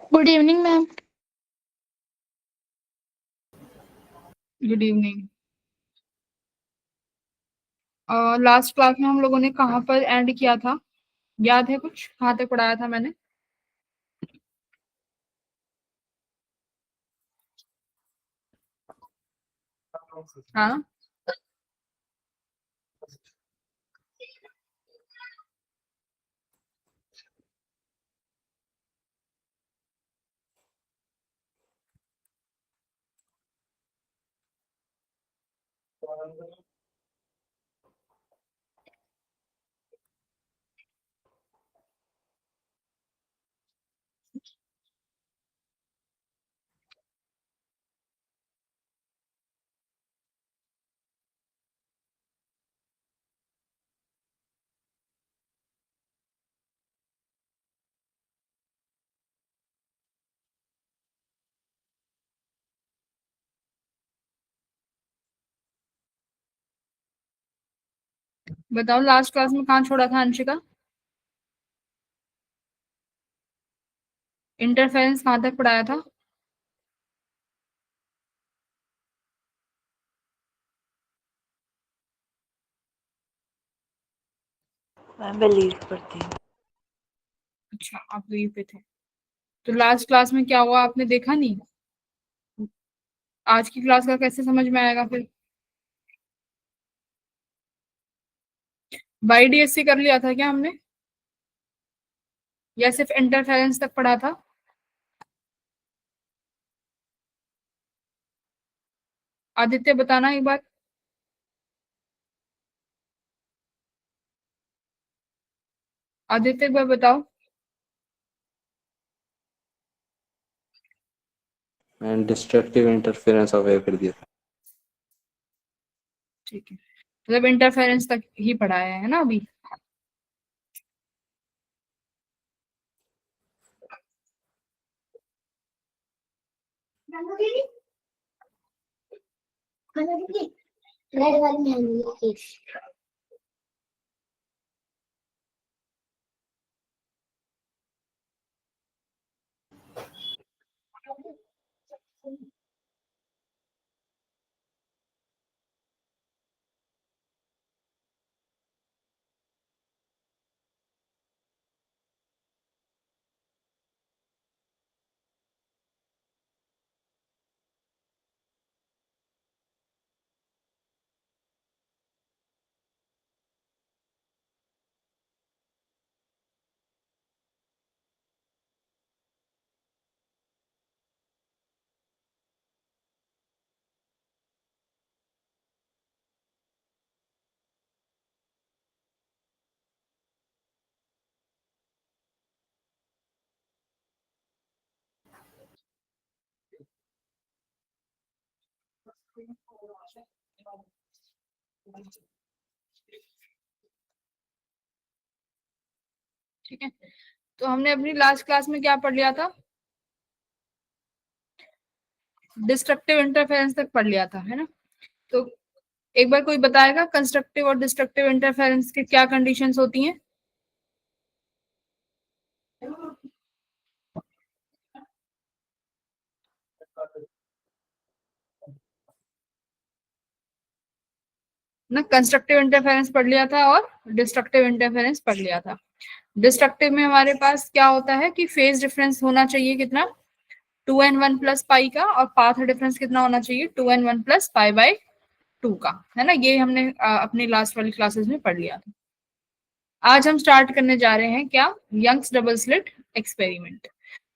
Good evening ma'am. Good evening. Last class में हम लोगों ने कहाँ पर एंड किया था? याद है कुछ? कहाँ तक पढ़ाया था मैंने? हाँ, बताओ लास्ट क्लास में कहाँ छोड़ा था अंशिका? इंटरफेरेंस कहाँ तक पढ़ाया था? मैम मैं लीव पर थी। अच्छा, आप लीव पे थे। तो लास्ट क्लास में क्या हुआ आपने देखा नहीं? आज की क्लास का कैसे समझ में आएगा फिर? बाई डीएससी कर लिया था क्या हमने, या सिर्फ इंटरफेरेंस तक पढ़ा था? आदित्य बताना एक बार। आदित्य एक बार बताओ। मैंने डिस्ट्रक्टिव इंटरफेरेंस अवेयर कर दिया था। ठीक है, मतलब इंटरफेरेंस तक ही पढ़ाया है ना अभी? ठीक है, तो हमने अपनी लास्ट क्लास में क्या पढ़ लिया था? डिस्ट्रक्टिव इंटरफेरेंस तक पढ़ लिया था, है ना? तो एक बार कोई बताएगा कंस्ट्रक्टिव और डिस्ट्रक्टिव इंटरफेरेंस की क्या कंडीशंस होती हैं? ना, कंस्ट्रक्टिव इंटरफेरेंस पढ़ लिया था और डिस्ट्रक्टिव इंटरफेरेंस पढ़ लिया था। डिस्ट्रक्टिव में हमारे पास क्या होता है कि फेज डिफरेंस होना चाहिए कितना, 2n1 प्लस पाई का, और पाथ डिफरेंस कितना होना चाहिए, 2n1 प्लस पाई बाई 2 का, है ना? ये हमने अपनी लास्ट वाली क्लासेस में पढ़ लिया था। आज हम स्टार्ट करने जा रहे हैं क्या, यंग्स डबल स्लिट एक्सपेरिमेंट।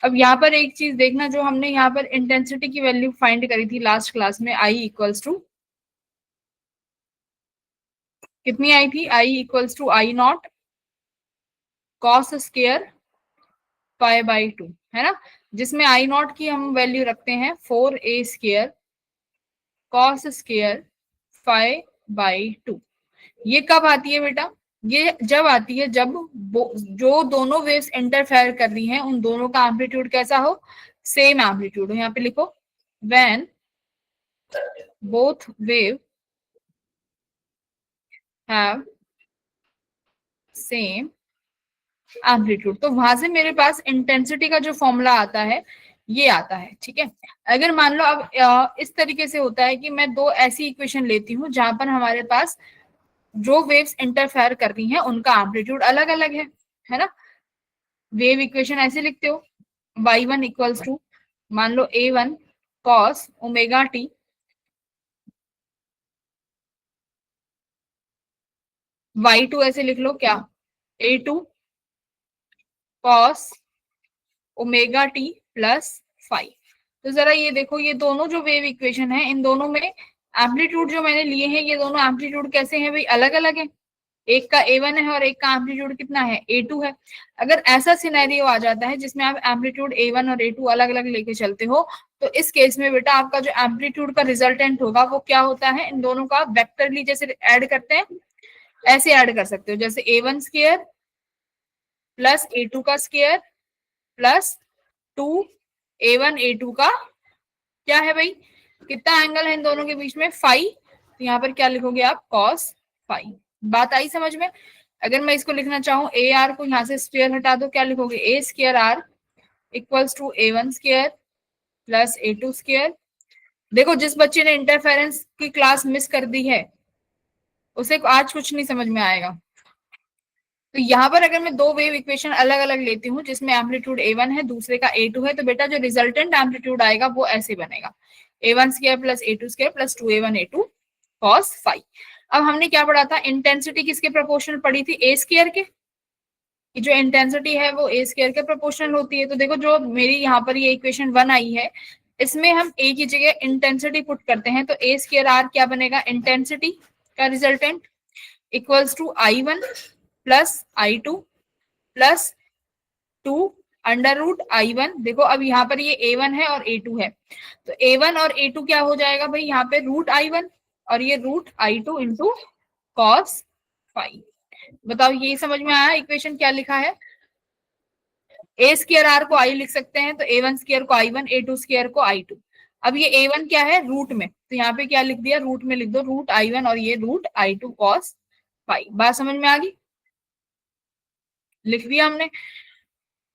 अब यहाँ पर एक चीज देखना, जो हमने यहाँ पर इंटेंसिटी की वैल्यू फाइंड करी थी लास्ट क्लास में, आई इक्वल्स टू कितनी आई थी, I equals to I naught cos square pi by 2, है ना? जिसमें आई नॉट की हम वैल्यू रखते हैं 4a square cos square phi by 2। ये कब आती है बेटा? ये जब आती है जब जो दोनों वेव्स इंटरफेयर कर रही हैं उन दोनों का एम्पलीट्यूड कैसा हो, सेम एम्पलीट्यूड हो। यहाँ पे लिखो, when both wave have same amplitude. तो वहां से मेरे पास इंटेंसिटी का जो फॉर्मूला आता है ये आता है, ठीक है। अगर मान लो अब इस तरीके से होता है कि मैं दो ऐसी इक्वेशन लेती हूँ जहां पर हमारे पास जो वेव्स इंटरफेयर कर रही हैं उनका एम्पलीट्यूड अलग अलग है ना। वेव इक्वेशन ऐसे लिखते हो, y1 इक्वल्स टू मान लो a1 cos omega t, y2 ऐसे लिख लो क्या, a2 cos omega t plus 5। तो जरा ये देखो, ये दोनों जो वेव इक्वेशन है इन दोनों में एम्पलीट्यूड जो मैंने लिए हैं ये दोनों एम्पलीट्यूड कैसे हैं भाई, अलग अलग है। एक का a1 है और एक का एम्पलीट्यूड कितना है, a2 है। अगर ऐसा सिनेरियो आ जाता है जिसमें आप एम्पलीट्यूड a1 और a2 अलग अलग लेके चलते हो, तो इस केस में बेटा आपका जो एम्पलीट्यूड का रिजल्टेंट होगा वो क्या होता है, इन दोनों का वेक्टरली जैसे ऐड करते हैं ऐसे ऐड कर सकते हो, जैसे a1 स्क्वायर प्लस a2 का स्क्वायर प्लस 2 a1 a2 का क्या है भाई, कितना एंगल है इन दोनों के बीच में, फाई। तो यहाँ पर क्या लिखोगे आप, कॉस फाई। बात आई समझ में। अगर मैं इसको लिखना चाहूँ ए आर को यहाँ से स्क्वायर हटा दो, क्या लिखोगे, A square R equals to a1 square plus a2 square. देखो जिस बच्चे ने इंटरफेरेंस की क्लास मिस कर दी है उसे आज कुछ नहीं समझ में आएगा। तो यहाँ पर अगर मैं दो वेव इक्वेशन अलग अलग लेती हूँ जिसमें एम्पलीट्यूड a1 है दूसरे का a2 है, तो बेटा जो रिजल्टेंट एम्पलीट्यूड आएगा वो ऐसे बनेगा, a1 square plus a2 square plus 2a1 a2 cos phi. अब हमने क्या पढ़ा था, इंटेंसिटी किसके प्रोपोर्शनल पढ़ी थी, ए स्क्वायर के, कि जो इंटेंसिटी है वो ए स्क्वायर के प्रोपोर्शनल होती है। तो देखो जो मेरी यहाँ पर ये इक्वेशन 1 आई है इसमें हम ए की जगह इंटेंसिटी पुट करते हैं, तो ए स्क्वायर आर क्या बनेगा, इंटेंसिटी का resultant equals to i1 plus i2 plus 2 under root i1। देखो अब यहाँ पर ये a1 है और a2 है, तो a1 और a2 क्या हो जाएगा भाई, यहाँ पे रूट i1 और ये root i2 into cos phi. बताओ ये समझ में आया इक्वेशन क्या लिखा है, ए स्क्वायर आर को आई लिख सकते हैं, तो a1 स्क्वायर को i1, a2 स्क्वायर को i2। अब ये a1 क्या है, रूट में, तो यहाँ पे क्या लिख दिया, रूट में लिख दो रूट i1 और ये रूट i2 कॉस फाई। बात समझ में आ गई, लिख दिया हमने।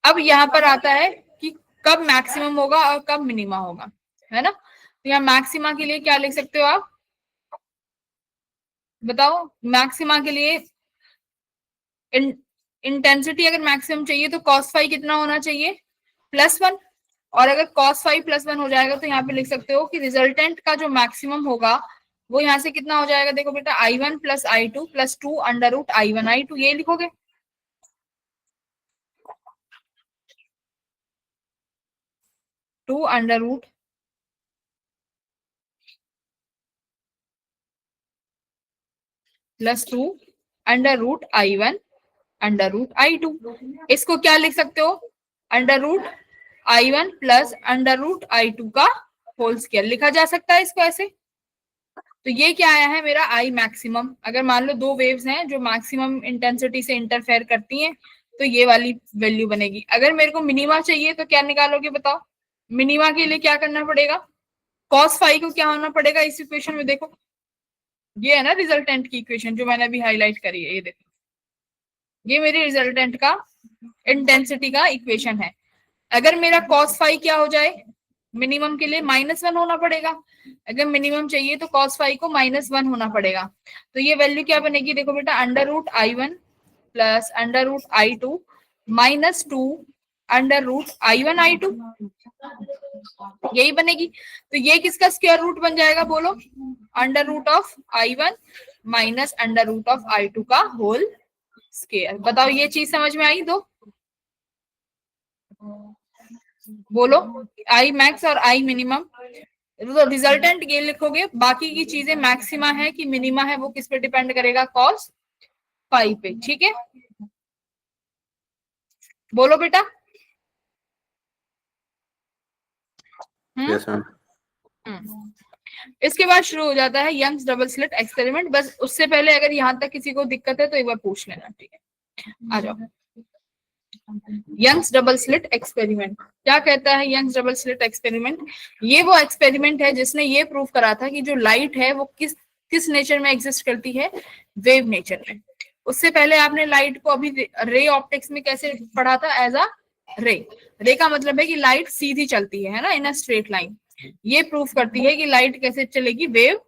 अब यहाँ पर आता है कि कब मैक्सिमम होगा और कब मिनिमा होगा, है ना। तो यहाँ मैक्सिमा के लिए क्या लिख सकते हो आप, बताओ मैक्सिमा के लिए इंटेंसिटी अगर मैक्सिमम चाहिए तो कॉस फाई कितना होना चाहिए, +1। और अगर कॉस फाई +1 हो जाएगा तो यहाँ पे लिख सकते हो कि रिजल्टेंट का जो मैक्सिमम होगा वो यहाँ से कितना हो जाएगा, देखो बेटा i1 plus i2 plus 2 under root i1 i2, ये लिखोगे। Two under root plus 2 under root i1 under root i2। इसको क्या लिख सकते हो, under root i1 plus under root i2 का होल स्क्वायर लिखा जा सकता है इसको ऐसे। तो ये क्या आया है मेरा आई मैक्सिमम। अगर मान लो दो वेव्स हैं जो मैक्सिमम इंटेंसिटी से इंटरफेयर करती हैं तो ये वाली वैल्यू बनेगी। अगर मेरे को मिनिमा चाहिए तो क्या निकालोगे बताओ, मिनिमा के लिए क्या करना पड़ेगा, कॉस फाई को क्या होना पड़ेगा इस इक्वेशन में, देखो ये है ना रिजल्टेंट की इक्वेशन जो मैंने अभी हाईलाइट करी है, ये देखो ये मेरी रिजल्टेंट का इंटेंसिटी का इक्वेशन है। अगर मेरा कॉस फाई क्या हो जाए, मिनिमम के लिए -1 होना पड़ेगा, अगर मिनिमम चाहिए तो कॉस फाई को -1 होना पड़ेगा। तो ये वैल्यू क्या बनेगी, देखो बेटा under root i1 plus under root i2 minus 2 under root i1 i2, यही बनेगी। तो ये किसका स्क्वायर रूट बन जाएगा बोलो, under root of i1 minus under root of i2 का होल स्क्वायर। बताओ ये चीज समझ में आई दो, बोलो आई मैक्स और आई मिनिमम। तो रिजल्टेंट ये लिखोगे, बाकी की चीजें मैक्सिमा है कि मिनिमा है वो किस पे डिपेंड करेगा, कॉस फाई पे, ठीक है। बोलो बेटा। Yes ma'am. इसके बाद शुरू हो जाता है यंग्स डबल स्लिट एक्सपेरिमेंट। बस उससे पहले अगर यहाँ तक किसी को दिक्कत है तो एक बार पूछ लेना, ठीक है। आ जाओ, यंग्स डबल स्लिट एक्सपेरिमेंट क्या कहता है, यंग्स डबल स्लिट एक्सपेरिमेंट ये वो एक्सपेरिमेंट है जिसने ये प्रूव करा था कि जो लाइट है वो किस नेचर में एग्जिस्ट करती है, वेव नेचर में। उससे पहले आपने लाइट को अभी रे ऑप्टिक्स में कैसे पढ़ा था, एज अ रे। रे का मतलब है कि लाइट सीधी चलती है ना, इन अ स्ट्रेट लाइन। ये प्रूफ करती है कि लाइट कैसे चलेगी, वेव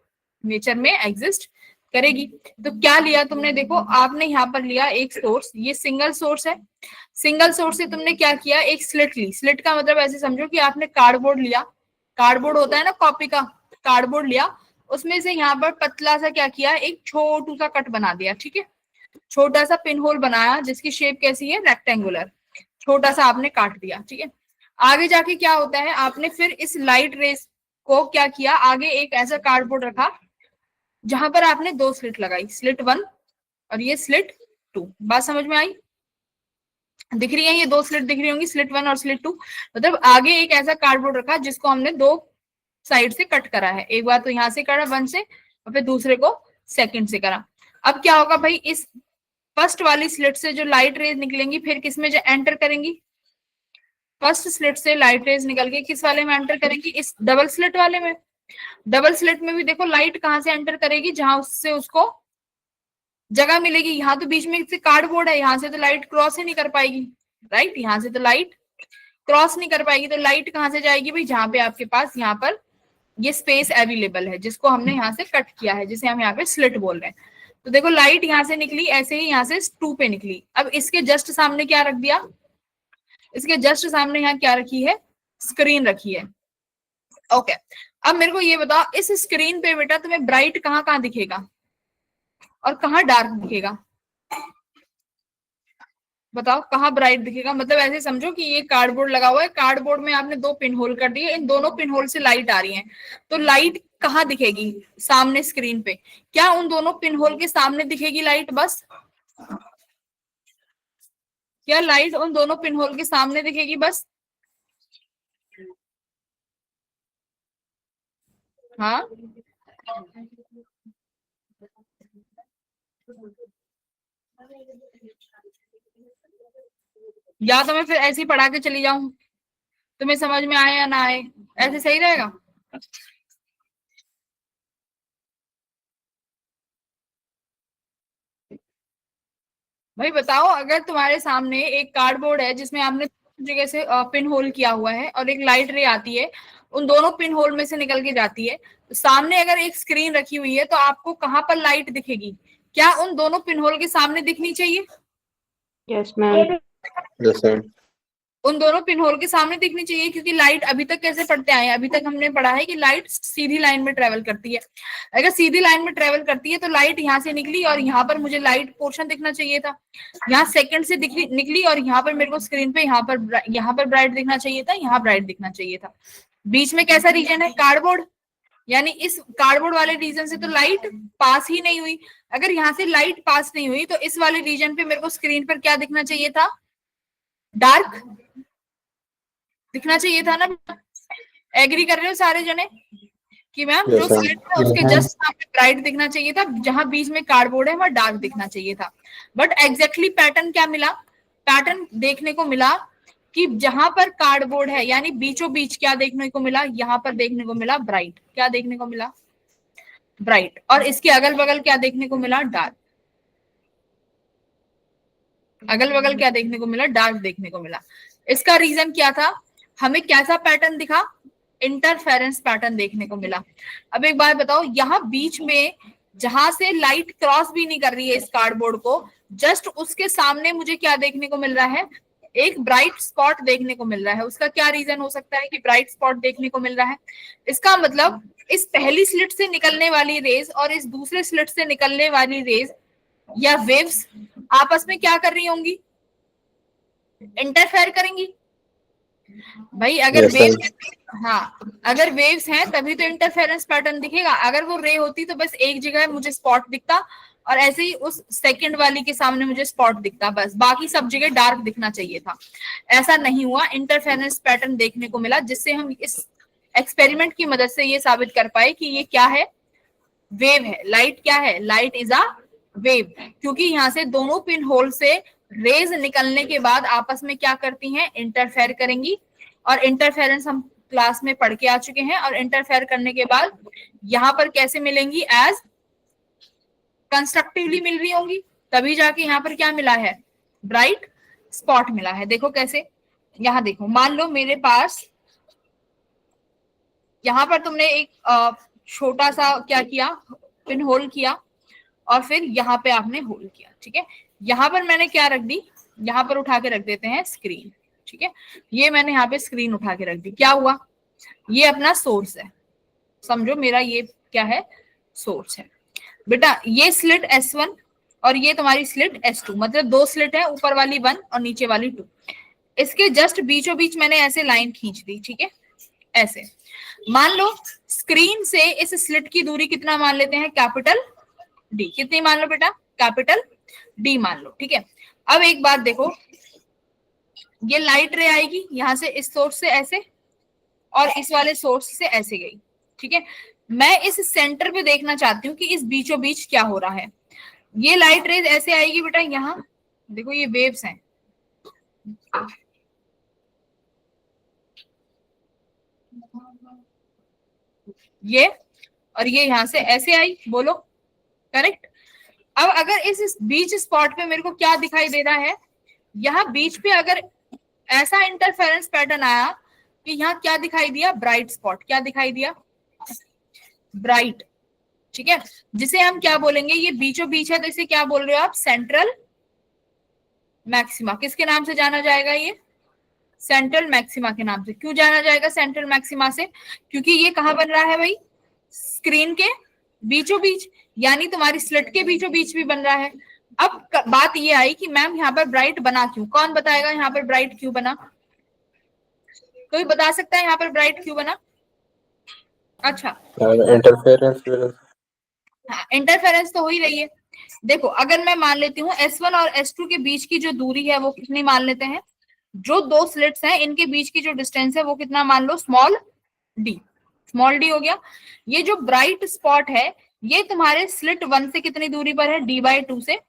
नेचर में एग्जिस्ट करेगी। तो क्या लिया तुमने, देखो आपने यहाँ पर लिया एक सोर्स, ये सिंगल सोर्स है। सिंगल सोर्स से तुमने क्या किया, एक स्लिट ली। स्लिट का मतलब ऐसे समझो कि आपने कार्डबोर्ड लिया, कार्डबोर्ड होता है ना कॉपी का, कार्डबोर्ड लिया, उसमें से यहाँ पर पतला सा क्या किया, एक छोटू सा कट बना दिया, ठीक है। छोटा सा पिन होल बनाया जिसकी शेप कैसी है, रेक्टेंगुलर, छोटा सा आपने काट दिया, ठीक है। आगे जाके क्या होता है, आपने फिर इस लाइट रेस को क्या किया, आगे एक ऐसा कार्डबोर्ड रखा जहां पर आपने दो स्लिट लगाई, स्लिट 1 और ये स्लिट 2। बात समझ में आई, दिख रही है, ये दो स्लिट दिख रही होंगी, स्लिट 1 और स्लिट 2। मतलब आगे एक ऐसा कार्डबोर्ड रखा जिसको हमने दो साइड से कट करा है, एक बार तो यहाँ से करा 1 से और फिर दूसरे को सेकंड से करा। अब क्या होगा भाई, इस फर्स्ट वाली स्लिट से जो लाइट रेज निकलेंगी फिर किस में एंटर करेंगी, फर्स्ट स्लिट से लाइट रेज निकल के किस वाले में एंटर करेंगी, इस डबल स्लिट वाले में। डबल स्लिट में भी देखो लाइट कहां से एंटर करेगी, जहां उससे उसको जगह मिलेगी। यहाँ तो बीच में से कार्डबोर्ड है, यहाँ से तो लाइट क्रॉस ही नहीं कर पाएगी, राइट, यहाँ से तो लाइट क्रॉस नहीं कर पाएगी। तो लाइट कहां से जाएगी भाई, जहां पे आपके पास यहाँ पर ये स्पेस अवेलेबल है जिसको हमने यहाँ से कट किया है, जिसे हम यहाँ पे स्लिट बोल रहे हैं। तो देखो लाइट यहाँ से निकली, ऐसे ही यहाँ से 2 पे निकली। अब इसके जस्ट सामने क्या रख दिया, इसके जस्ट सामने यहाँ क्या रखी है, स्क्रीन रखी है। ओके, अब मेरे को ये बताओ, इस स्क्रीन पे बेटा तुम्हें ब्राइट कहाँ कहाँ दिखेगा और कहाँ डार्क दिखेगा, बताओ कहाँ ब्राइट दिखेगा। मतलब ऐसे समझो कि ये कार्डबोर्ड लगा हुआ है, कार्डबोर्ड में आपने दो पिन होल कर दिए, इन दोनों पिन होल से लाइट आ रही है, तो लाइट कहाँ दिखेगी, सामने स्क्रीन पे। क्या उन दोनों पिन होल के सामने दिखेगी लाइट बस, क्या लाइट उन दोनों पिन होल के सामने दिखेगी बस, हाँ। या तो मैं फिर ऐसे ही पढ़ा के चली जाऊं, तुम्हें समझ में आए या ना आए, ऐसे सही रहेगा। भाई बताओ, अगर तुम्हारे सामने एक कार्डबोर्ड है जिसमें आपने जगह से पिन होल किया हुआ है और एक लाइट रे आती है, उन दोनों पिन होल में से निकल के जाती है, तो सामने अगर एक स्क्रीन रखी हुई है तो आपको कहाँ पर लाइट दिखेगी, क्या उन दोनों पिन होल के सामने दिखनी चाहिए, यस मैम। Yes ma'am. उन दोनों पिन होल के सामने दिखनी चाहिए, क्योंकि लाइट अभी तक कैसे पढ़ते आए हैं, अभी तक हमने पढ़ा है कि लाइट सीधी लाइन में ट्रेवल करती है। अगर सीधी लाइन में ट्रेवल करती है तो लाइट यहाँ से निकली और यहाँ पर मुझे लाइट पोर्शन दिखना चाहिए था, यहाँ सेकंड से निकली और यहाँ पर मेरे को स्क्रीन पे यहाँ पर ब्राइट दिखना चाहिए था, यहाँ ब्राइट दिखना चाहिए था। बीच में कैसा रीजन है, कार्डबोर्ड, यानी इस कार्डबोर्ड वाले रीजन से तो लाइट पास ही नहीं हुई। अगर यहाँ से लाइट पास नहीं हुई तो इस वाले रीजन पे मेरे को स्क्रीन पर क्या दिखना चाहिए था, डार्क दिखना चाहिए था ना। एग्री कर रहे हो सारे जने कि मैम जो स्लिट है उसके जस्ट सामने ब्राइट दिखना चाहिए था, जहां बीच में कार्डबोर्ड है वहां डार्क दिखना चाहिए था। बट एग्जैक्टली पैटर्न क्या मिला, पैटर्न देखने को मिला कि जहां पर कार्डबोर्ड है यानी बीचों बीच क्या देखने को मिला, यहाँ पर देखने को मिला ब्राइट, क्या देखने को मिला, ब्राइट, और इसके अगल बगल क्या देखने को मिला, डार्क, अगल बगल क्या देखने को मिला, डार्क देखने को मिला। इसका रीजन क्या था, हमें कैसा पैटर्न दिखा, इंटरफेरेंस पैटर्न देखने को मिला। अब एक बात बताओ, यहाँ बीच में जहां से लाइट क्रॉस भी नहीं कर रही है इस कार्डबोर्ड को, जस्ट उसके सामने मुझे क्या देखने को मिल रहा है, एक ब्राइट स्पॉट देखने को मिल रहा है। उसका क्या रीजन हो सकता है कि ब्राइट स्पॉट देखने को मिल रहा है, इसका मतलब इस पहली स्लिट से निकलने वाली रेज और इस दूसरे स्लिट से निकलने वाली रेज या वेव्स आपस में क्या कर रही होंगी, इंटरफेयर करेंगी। भाई अगर वेव्स, हाँ अगर वेव्स हैं तभी तो इंटरफेरेंस पैटर्न दिखेगा। अगर वो रे होती तो बस एक जगह मुझे स्पॉट दिखता और ऐसे ही उस सेकंड वाली के सामने मुझे स्पॉट दिखता, बस बाकी सब जगह डार्क दिखना चाहिए था। ऐसा नहीं हुआ, इंटरफेरेंस पैटर्न देखने को मिला, जिससे हम इस एक्सपेरिमेंट की मदद से ये साबित कर पाए कि ये क्या है, वेव है। लाइट क्या है, लाइट इज अ वेव, क्योंकि यहाँ से दोनों पिन होल से रेज निकलने के बाद आपस में क्या करती हैं, इंटरफेयर करेंगी। और इंटरफेरेंस हम क्लास में पढ़ के आ चुके हैं, और इंटरफेयर करने के बाद यहाँ पर कैसे मिलेंगी, एज कंस्ट्रक्टिवली मिल रही होंगी, तभी जाके यहाँ पर क्या मिला है, ब्राइट स्पॉट मिला है। देखो कैसे, यहाँ देखो, मान लो मेरे पास यहाँ पर तुमने एक छोटा सा क्या किया, पिन होल किया, और फिर यहाँ पे आपने होल किया, ठीक है। यहाँ पर मैंने क्या रख दी, यहाँ पर उठा के रख देते हैं स्क्रीन, ठीक है। ये मैंने यहाँ पे स्क्रीन उठा के रख दी, क्या हुआ, ये अपना सोर्स है, समझो मेरा ये क्या है, सोर्स है। बेटा ये स्लिट S1 और ये तुम्हारी स्लिट S2, मतलब दो स्लिट है, ऊपर वाली 1 और नीचे वाली 2। इसके जस्ट बीचों बीच मैंने ऐसे लाइन खींच दी, ठीक है, ऐसे। मान लो स्क्रीन से इस स्लिट की दूरी कितना मान लेते हैं, कैपिटल डी। कितनी मान लो बेटा, कैपिटल डी मान लो, ठीक है। अब एक बात देखो, ये लाइट रे आएगी यहां से, इस सोर्स से ऐसे, और इस वाले सोर्स से ऐसे गई, ठीक है। मैं इस सेंटर पे देखना चाहती हूँ कि इस बीचों बीच क्या हो रहा है। ये लाइट रेज ऐसे आएगी बेटा, यहाँ देखो ये वेव्स हैं, ये और ये यहां से ऐसे आई, बोलो करेक्ट। अब अगर इस बीच स्पॉट पे मेरे को क्या दिखाई दे रहा है, यहाँ बीच पे अगर ऐसा इंटरफेरेंस पैटर्न आया कि यहाँ क्या दिखाई दिया, ब्राइट स्पॉट, क्या दिखाई दिया, ब्राइट, ठीक है। जिसे हम क्या बोलेंगे, ये बीचों बीच है तो इसे क्या बोल रहे हो आप, सेंट्रल मैक्सिमा। किसके नाम से जाना जाएगा, ये सेंट्रल मैक्सिमा के नाम से। क्यों जाना जाएगा सेंट्रल मैक्सिमा से, क्योंकि ये कहाँ बन रहा है भाई, स्क्रीन के बीचों बीच, यानी तुम्हारी स्लिट के बीचों बीच भी बन रहा है। अब बात ये आई कि मैम यहाँ पर ब्राइट बना क्यों, कौन बताएगा यहाँ पर ब्राइट क्यों बना, कोई बता सकता है यहाँ पर ब्राइट क्यों बना। अच्छा, इंटरफेरेंस, हाँ इंटरफेरेंस तो हो ही रही है। देखो अगर मैं मान लेती हूँ S1 और S2 के बीच की जो दूरी है वो कितनी मान लेते हैं, जो दो स्लिट्स हैं इनके बीच की जो डिस्टेंस है वो कितना मान लो, स्मॉल डी, स्मॉल डी हो गया। ये जो ब्राइट स्पॉट है ये तुम्हारे स्लिट 1 से कितनी दूरी पर है, D/2 से,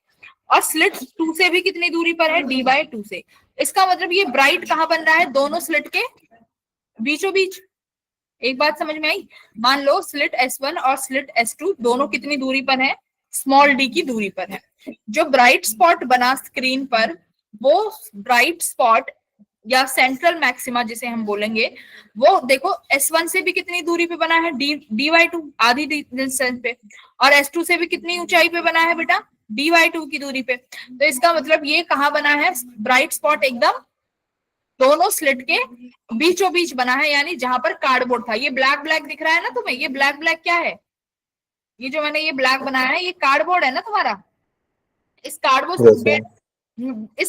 और स्लिट 2 से भी कितनी दूरी पर है, D/2 से। इसका मतलब ये ब्राइट कहाँ बन रहा है, दोनों स्लिट के बीचों बीच। एक बात समझ में आई, मान लो स्लिट S1 और स्लिट S2 दोनों कितनी दूरी पर है, स्मॉल डी की दूरी पर है। जो ब्राइट स्पॉट बना स्क्रीन पर, वो ब्राइट स्पॉट या सेंट्रल मैक्सिमा जिसे हम बोलेंगे, वो देखो S1 से भी कितनी दूरी पे बना है, D/2, आधी डिस्टेंस पे, और S2 से भी कितनी ऊंचाई पे बना है बेटा, D/2 की दूरी पे। तो इसका मतलब ये कहाँ बना है, ब्राइट स्पॉट एकदम दोनों स्लिट के बीचों बीच बना है, यानी जहां पर कार्डबोर्ड था। ये ब्लैक ब्लैक दिख रहा है ना तुम्हें, ये ब्लैक ब्लैक क्या है, ये जो मैंने ये ब्लैक बनाया है ये कार्डबोर्ड है ना तुम्हारा। इस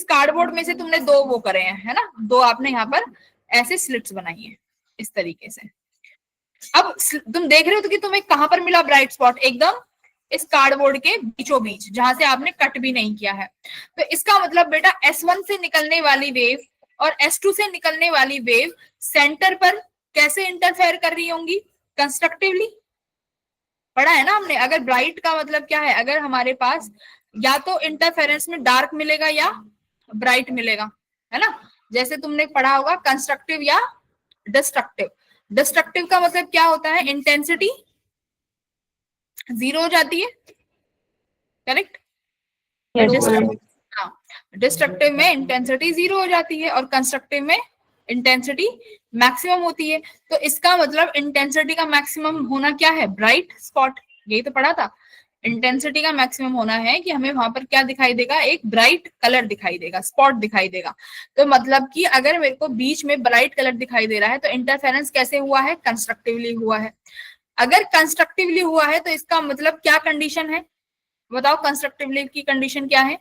कार्डबोर्ड में से तुमने दो वो करे हैं, है ना, दो आपने यहाँ पर ऐसे स्लिट्स बनाई है इस तरीके से। अब तुम देख रहे हो तो कि तुम्हें कहां पर मिला ब्राइट स्पॉट, एकदम इस कार्डबोर्ड के बीचों बीच, जहां से आपने कट भी नहीं किया है। तो इसका मतलब बेटा S1 से निकलने वाली वेव और S2 से निकलने वाली वेव सेंटर पर कैसे इंटरफेयर कर रही होंगी, कंस्ट्रक्टिवली, पढ़ा है ना हमने। अगर ब्राइट का मतलब क्या है, अगर हमारे पास या तो इंटरफेरेंस में डार्क मिलेगा या ब्राइट मिलेगा, है ना, जैसे तुमने पढ़ा होगा कंस्ट्रक्टिव या डिस्ट्रक्टिव। डिस्ट्रक्टिव का मतलब क्या होता है, इंटेंसिटी 0 हो जाती है, करेक्ट। हाँ, डिस्ट्रक्टिव में इंटेंसिटी 0 हो जाती है और कंस्ट्रक्टिव में इंटेंसिटी मैक्सिमम होती है। तो इसका मतलब इंटेंसिटी का मैक्सिमम होना क्या है, ब्राइट स्पॉट। यही तो पढ़ा था, इंटेंसिटी का मैक्सिमम होना है कि हमें वहां पर क्या दिखाई देगा, एक ब्राइट कलर दिखाई देगा, स्पॉट दिखाई देगा। तो मतलब कि अगर मेरे को बीच में ब्राइट कलर दिखाई दे रहा है तो इंटरफेरेंस कैसे हुआ है, कंस्ट्रक्टिवली हुआ है। अगर कंस्ट्रक्टिवली हुआ है तो इसका मतलब क्या कंडीशन है, बताओ कंस्ट्रक्टिवली की कंडीशन क्या है,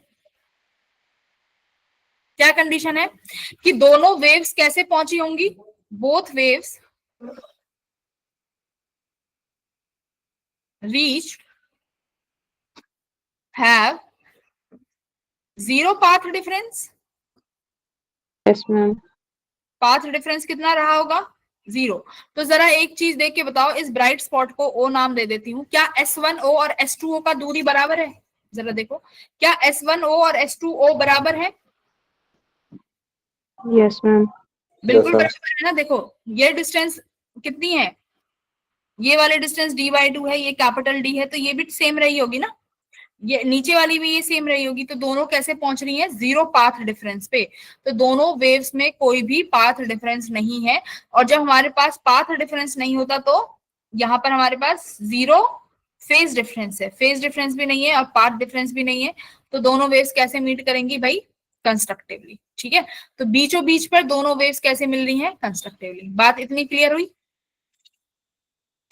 क्या कंडीशन है कि दोनों वेव्स कैसे पहुंची होंगी, both waves reach have 0 path difference. Yes ma'am. Path difference कितना रहा होगा, 0। तो जरा एक चीज देख के बताओ, इस ब्राइट स्पॉट को O नाम दे देती हूँ, क्या S1O और S2O का दूरी बराबर है, जरा देखो, क्या S1O और S2O बराबर है, यस मैम। बिल्कुल बराबर है ना। देखो ये डिस्टेंस कितनी है, ये वाले डिस्टेंस D/2 है, ये कैपिटल D है, तो ये भी सेम रही होगी ना। ये नीचे वाली भी ये सेम रही होगी, तो दोनों कैसे पहुंच रही है, जीरो पाथ डिफरेंस पे। तो दोनों वेव्स में कोई भी पाथ डिफरेंस नहीं है, और जब हमारे पास पाथ डिफरेंस नहीं होता तो यहाँ पर हमारे पास जीरो फेज डिफरेंस है, फेज डिफरेंस भी नहीं है और पाथ डिफरेंस भी नहीं है, तो दोनों वेव्स कैसे मीट करेंगी भाई, कंस्ट्रक्टिवली। ठीक है, तो बीचों बीच पर दोनों वेव्स कैसे मिल रही हैं, कंस्ट्रक्टिवली। बात इतनी क्लियर हुई?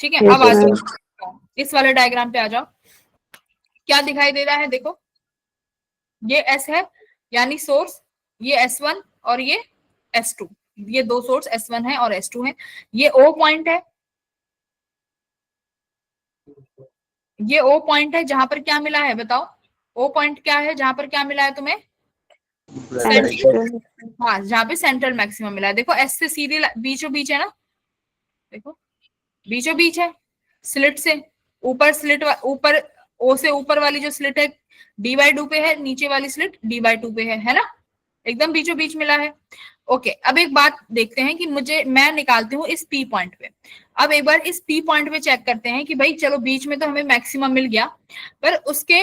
ठीक है, Yes, अब आ ma'am. जाओ इस वाले डायग्राम पे आ जाओ। क्या दिखाई दे रहा है, देखो ये S है यानी सोर्स, ये S1 और ये S2, ये दो सोर्स S1 है और S2 है। ये O पॉइंट है, ये O पॉइंट है जहां पर क्या मिला है बताओ, O पॉइंट क्या है जहां पर क्या मिला है तुम्हें, सेंट्रल, Center. हाँ जहां पे सेंट्रल मैक्सिमम मिला है। देखो S से सीधे बीचों बीच है ना, देखो बीचों बीच है, स्लिट से ऊपर, स्लिट ऊपर O से ऊपर वाली जो स्लिट है D/2 पे है, नीचे वाली स्लिट D/2 पे है ना, एकदम बीचों बीच मिला है। ओके, अब एक बात देखते हैं कि मैं निकालती हूँ इस P पॉइंट पे। अब एक बार इस P पॉइंट पे चेक करते हैं कि भाई चलो बीच में तो हमें मैक्सिमम मिल गया, पर उसके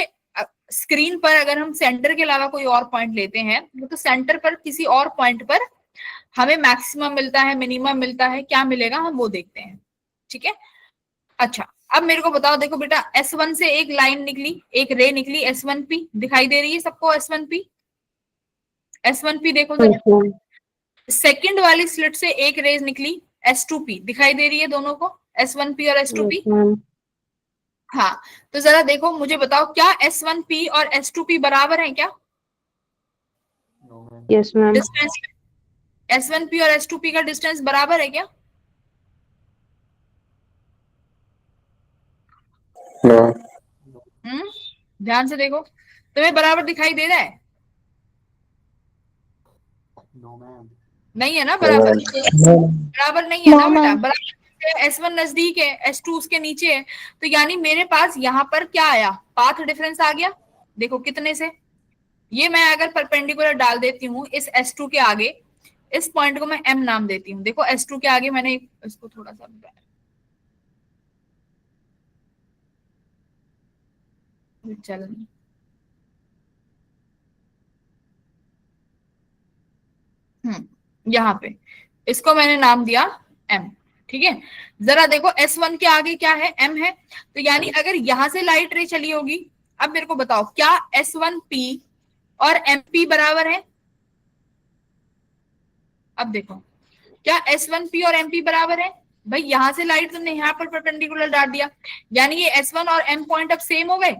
स्क्रीन पर अगर हम सेंटर के अलावा कोई और पॉइंट लेते हैं, तो सेंटर पर किसी और पॉइंट पर हमें मैक्सिमम मिलता है, मिनिमम मिलता है, क्या मिलेगा हम वो देखते हैं। ठीक है, अच्छा अब मेरे को बताओ, देखो बेटा S1 से एक लाइन निकली, एक रे निकली S1P, दिखाई दे रही है सबको S1P? S1P देखो Yes, जरा। ma'am. सेकंड वाली स्लिट से एक रेज निकली S2P, दिखाई दे रही है दोनों को, S1P और S2P? Yes, ma'am. हाँ, तो जरा देखो मुझे बताओ, क्या S1P और S2P बराबर है क्या Yes, ma'am. डिस्टेंस? S1P और S2P का डिस्टेंस बराबर है क्या? नो। ध्यान से देखो, तुम्हें बराबर दिखाई दे रहा है? नहीं है ना बराबर, बराबर नहीं है ना बेटा, बराबर S1 नजदीक है, S2 उसके नीचे है, तो यानी मेरे पास यहाँ पर क्या आया, पाथ डिफरेंस आ गया। देखो कितने से, ये मैं अगर परपेंडिकुलर डाल देती हूँ इस S2 के आगे, इस पॉइंट को मैं M नाम देती हूँ। देखो S2 के आगे मैंने इसको थोड़ा सा चल, यहाँ पे इसको मैंने नाम दिया M। ठीक है, जरा देखो S1 के आगे क्या है, M है, तो यानी अगर यहां से लाइट रे चली होगी, अब मेरे को बताओ क्या S1P और MP बराबर है? अब देखो क्या S1P और MP बराबर है? भाई यहां से लाइट तुमने यहाँ पर परपेंडिकुलर डाल दिया, यानी ये S1 और M पॉइंट अब सेम हो गए,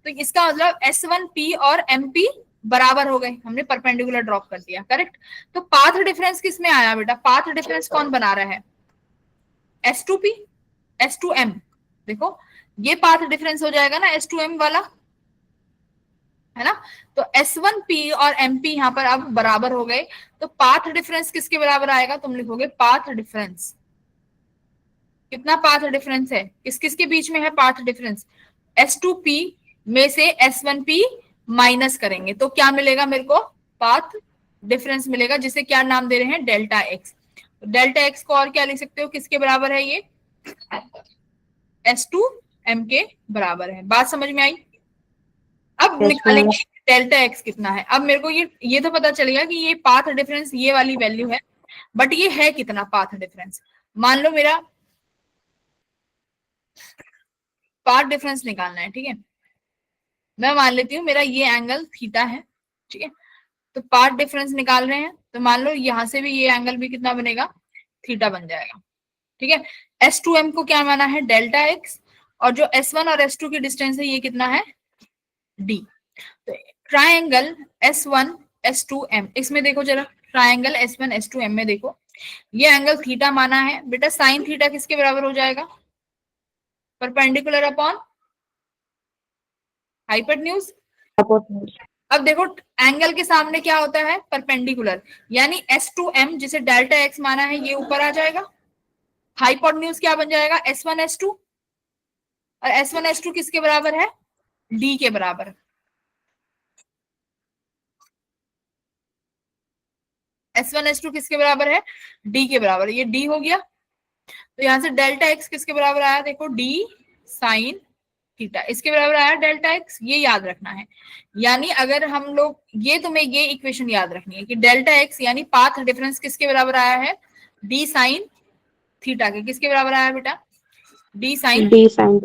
तो इसका मतलब S1P और MP बराबर हो गए, हमने परपेंडिकुलर ड्रॉप कर दिया, करेक्ट। तो पाथ डिफरेंस किस में आया बेटा, पाथ डिफरेंस कौन बना रहा है, S2P S2M, देखो ये पाथ डिफरेंस हो जाएगा ना S2M वाला, है ना। तो S1P और MP यहाँ पर अब बराबर हो गए, तो पाथ डिफरेंस किसके बराबर आएगा, तुम लिखोगे पाथ डिफरेंस, कितना पाथ डिफरेंस है, किस किस के बीच में है पाथ डिफरेंस, S2P में से S1P माइनस करेंगे तो क्या मिलेगा मेरे को, पाथ डिफरेंस मिलेगा, जिसे क्या नाम दे रहे हैं, डेल्टा एक्स। डेल्टा एक्स को और क्या लिख सकते हो, किसके बराबर है ये, S2M के बराबर है। बात समझ में आई? अब Yes, ma'am. निकालेंगे डेल्टा एक्स कितना है। अब मेरे को ये तो पता चलेगा कि ये पाथ डिफरेंस ये वाली वैल्यू है, बट ये है कितना पाथ डिफरेंस। मान लो मेरा पाथ डिफरेंस निकालना है, ठीक है, मैं मान लेती हूँ मेरा ये एंगल थीटा है, ठीक है, तो पाथ डिफरेंस निकाल रहे हैं, तो मान लो यहां से भी ये एंगल भी कितना बनेगा, थीटा बन जाएगा। ठीक है, S2M को क्या माना है, डेल्टा एक्स, और जो S1 और S2 की डिस्टेंस है ये कितना है, D। तो ट्राइंगल S1 S2M, इसमें देखो जरा, ट्राइंगल S1 S2M में देखो, ये एंगल थीटा माना है बेटा, साइन थीटा किसके बराबर हो जाएगा, परपेंडिकुलर अपॉन हाइपोटेन्यूज। अब देखो एंगल के सामने क्या होता है, परपेंडिकुलर, यानी S2M जिसे डेल्टा एक्स माना है ये ऊपर आ जाएगा, हाइपोटेन्यूज क्या बन जाएगा, S1 S2, और S1 S2 किसके बराबर है, D के बराबर। S1 S2 किसके बराबर है, D के बराबर, ये D हो गया, तो यहां से डेल्टा एक्स किसके बराबर आया, देखो D साइन थीटा, इसके बराबर आया डेल्टा एक्स, ये याद रखना है। यानी अगर हम लोग ये, तुम्हें ये इक्वेशन याद रखनी है कि डेल्टा एक्स यानी पाथ डिफरेंस किसके बराबर आया है, डी साइन थीटा के। किसके बराबर आया बेटा, डी साइन। D sin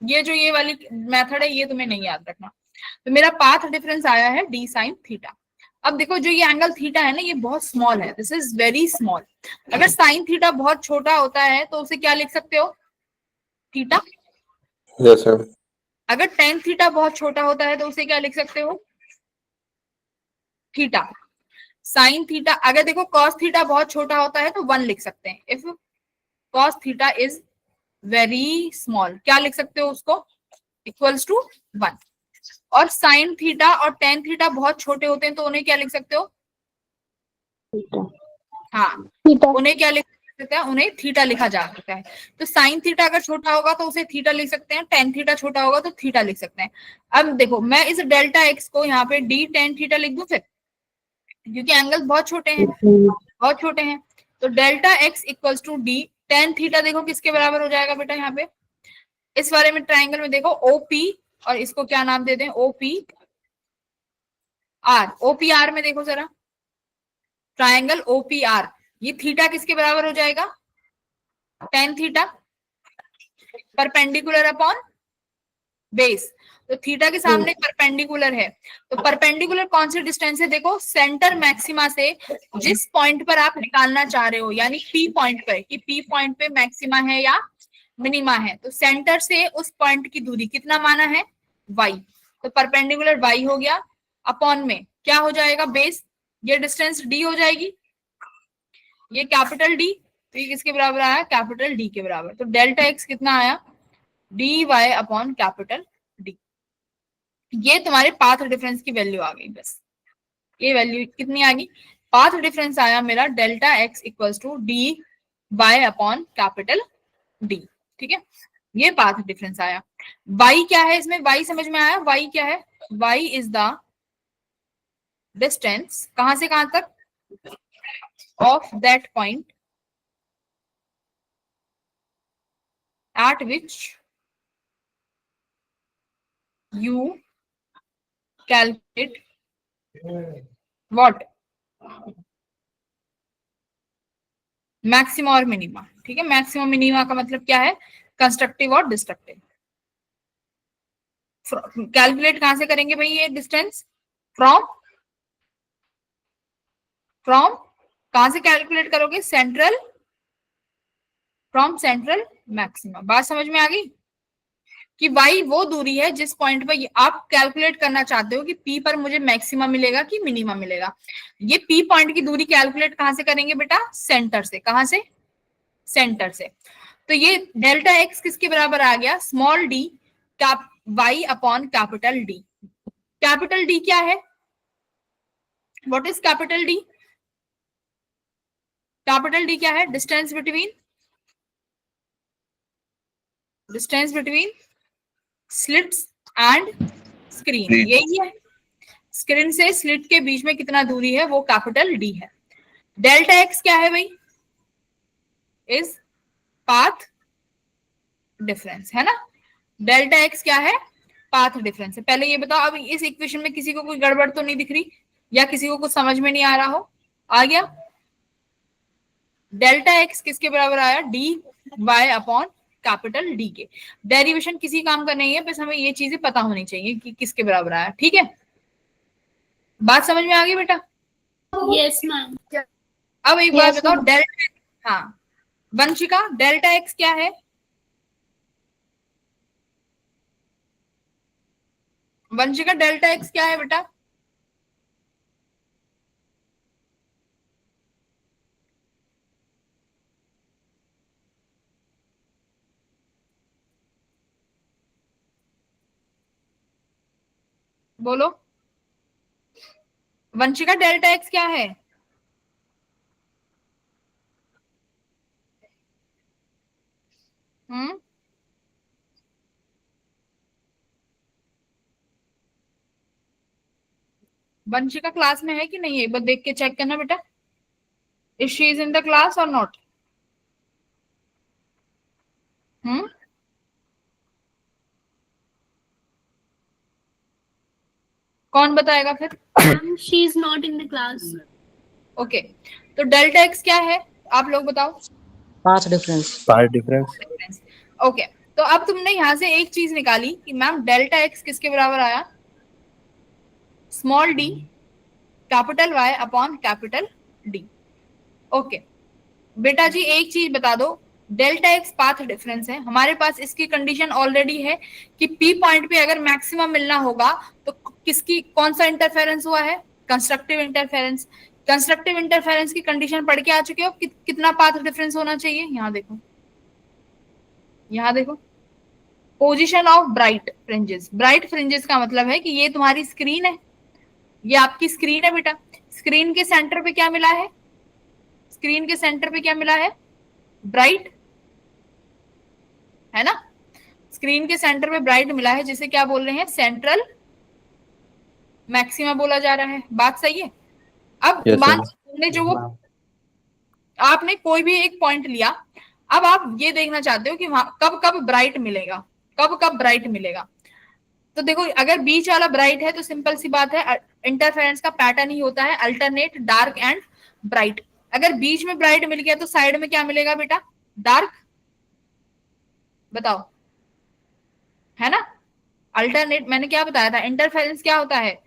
ये जो ये वाली मेथड है ये तुम्हें नहीं याद रखना। तो मेरा पाथ डिफरेंस आया है डी साइन थीटा। अब देखो जो ये एंगल थीटा है ना, ये बहुत स्मॉल है, दिस इज वेरी स्मॉल। अगर साइन थीटा बहुत छोटा होता है तो उसे क्या लिख सकते हो, थीटा। Yes sir. अगर टेन थीटा बहुत छोटा होता है तो उसे क्या लिख सकते हो, थीटा। साइन थीटा, अगर देखो कॉस थीटा बहुत छोटा होता है तो 1 लिख सकते हैं। If cos theta is very small, क्या लिख सकते हो उसको, इक्वल्स टू 1। और साइन थीटा और टेन थीटा बहुत छोटे होते हैं तो उन्हें क्या लिख सकते हो, theta. हाँ, Theta. उन्हें क्या लिख सकते हैं, उन्हें थीटा लिखा जा सकता है। तो साइन थीटा अगर छोटा होगा तो उसे थीटा लिख सकते हैं, टेन थीटा छोटा होगा तो थीटा लिख सकते हैं। अब देखो मैं इस डेल्टा एक्स को यहाँ पे डी टेन थीटा लिख दूं फिर, क्योंकि एंगल बहुत छोटे हैं, बहुत छोटे हैं। तो delta x equals to d ten theta, देखो किसके बराबर हो जाएगा बेटा, यहाँ पे इस बारे में ट्राइंगल में देखो ओपी, और इसको क्या नाम दे दें, ओपी आर। ओपी आर में देखो जरा, ट्राइंगल ओपी आर, ये थीटा किसके बराबर हो जाएगा, tan theta perpendicular upon base. तो थीटा के सामने परपेंडिकुलर है, तो परपेंडिकुलर कौन सी डिस्टेंस है, देखो सेंटर मैक्सिमा से जिस पॉइंट पर आप निकालना चाह रहे हो, यानी पी पॉइंट पर, कि पी पॉइंट पे मैक्सिमा है या मिनिमा है, तो सेंटर से उस पॉइंट की दूरी कितना माना है, y। तो परपेंडिकुलर y हो गया, अपॉन में क्या हो जाएगा, बेस, ये डिस्टेंस d हो जाएगी, ये कैपिटल D, तो ये किसके बराबर आया, कैपिटल D के बराबर। तो डेल्टा x कितना आया, dy अपॉन कैपिटल D। ये तुम्हारे पाथ डिफरेंस की वैल्यू आ गई, बस ये वैल्यू कितनी आ गई, पाथ डिफरेंस आया मेरा delta x equals to d y upon capital D। ठीक है, ये पाथ डिफरेंस आया। y क्या है इसमें, y समझ में आया, y क्या है, y इज द डिस्टेंस कहां से कहां तक, of that point eight which you calculate what, maxima और मिनिमा। ठीक है, मैक्सिमम मिनिमा का मतलब क्या है, कंस्ट्रक्टिव और डिस्ट्रक्टिव। कैलकुलेट कहां से करेंगे भाई ये डिस्टेंस, फ्रॉम, फ्रॉम कहां से कैलकुलेट करोगे, सेंट्रल, फ्रॉम सेंट्रल मैक्सिमा। बात समझ में आ गई कि y वो दूरी है जिस पॉइंट पर आप कैलकुलेट करना चाहते हो कि p पर मुझे मैक्सिमा मिलेगा कि मिनिमा मिलेगा। ये p पॉइंट की दूरी कैलकुलेट कहां से करेंगे बेटा, सेंटर से। कहां से, सेंटर से। तो ये डेल्टा x किसके बराबर आ गया, small d cap y upon capital D। Capital D क्या है, what is capital D, capital D क्या है, distance between, distance between slits and screen, यही है, स्क्रीन से स्लिट के बीच में कितना दूरी है वो कैपिटल D है। डेल्टा एक्स क्या है भाई, इज पाथ डिफरेंस, है ना, डेल्टा एक्स क्या है, पाथ डिफरेंस है। पहले ये बताओ, अब इस इक्वेशन में किसी को कोई गड़बड़ तो नहीं दिख रही, या किसी को कुछ समझ में नहीं आ रहा हो, आ गया। डेल्टा एक्स किसके बराबर आया, d y upon capital D के। डेरिवेशन किसी काम का नहीं है, बस हमें ये चीजें पता होनी चाहिए कि किसके बराबर आया। ठीक है, बात समझ में आ गई बेटा, यस मैम। अब एक बात बताओ, डेल्टा, हाँ वंशिका, डेल्टा एक्स क्या है, वंशिका डेल्टा एक्स क्या है बेटा, बोलो वंशिका, डेल्टा एक्स क्या है, हम्म, वंशिका क्लास में है कि नहीं है, एक बार देख के चेक करना बेटा, is she is in the class और नॉट, हम्म, कौन बताएगा फिर? Ma'am, she is not in the class. Okay, तो डेल्टा एक्स क्या है आप लोग बताओ? Path difference. Path difference. Okay, तो अब तुमने यहाँ से एक चीज निकाली कि मैम डेल्टा एक्स किसके बराबर आया? Small d capital y upon capital d. Okay बेटा जी एक चीज बता दो, डेल्टा एक्स पाथ डिफरेंस है, हमारे पास इसकी कंडीशन ऑलरेडी है कि पी पॉइंट पे अगर मैक्सिमम मिलना होगा तो किसकी कौन सा इंटरफेरेंस हुआ है? Constructive interference. कंस्ट्रक्टिव इंटरफेरेंस की कंडीशन पढ़ के आ चुके हो, कितना पाथ डिफरेंस होना चाहिए? यहाँ देखो, यहाँ देखो, position of bright fringes. Bright fringes का मतलब है कि ये तुम्हारी स्क्रीन है, ये आपकी स्क्रीन है बेटा। स्क्रीन के सेंटर पे क्या मिला है? स्क्रीन के सेंटर पे क्या मिला है? ब्राइट, है ना? स्क्रीन के सेंटर पे ब्राइट मिला है, जिसे क्या बोल रहे हैं? सेंट्रल मैक्सिमा बोला जा रहा है। बात सही है? अब Yes, मान ma'am. तुमने जो वो आपने कोई भी एक पॉइंट लिया, अब आप ये देखना चाहते हो कि वहां कब कब ब्राइट मिलेगा, कब कब ब्राइट मिलेगा। तो देखो अगर बीच वाला ब्राइट है तो सिंपल सी बात है, इंटरफेरेंस का पैटर्न ही होता है अल्टरनेट डार्क एंड ब्राइट। अगर बीच में ब्राइट मिल गया तो साइड में क्या मिलेगा बेटा? डार्क। बताओ, है ना? अल्टरनेट मैंने क्या बताया था, इंटरफेरेंस क्या होता है?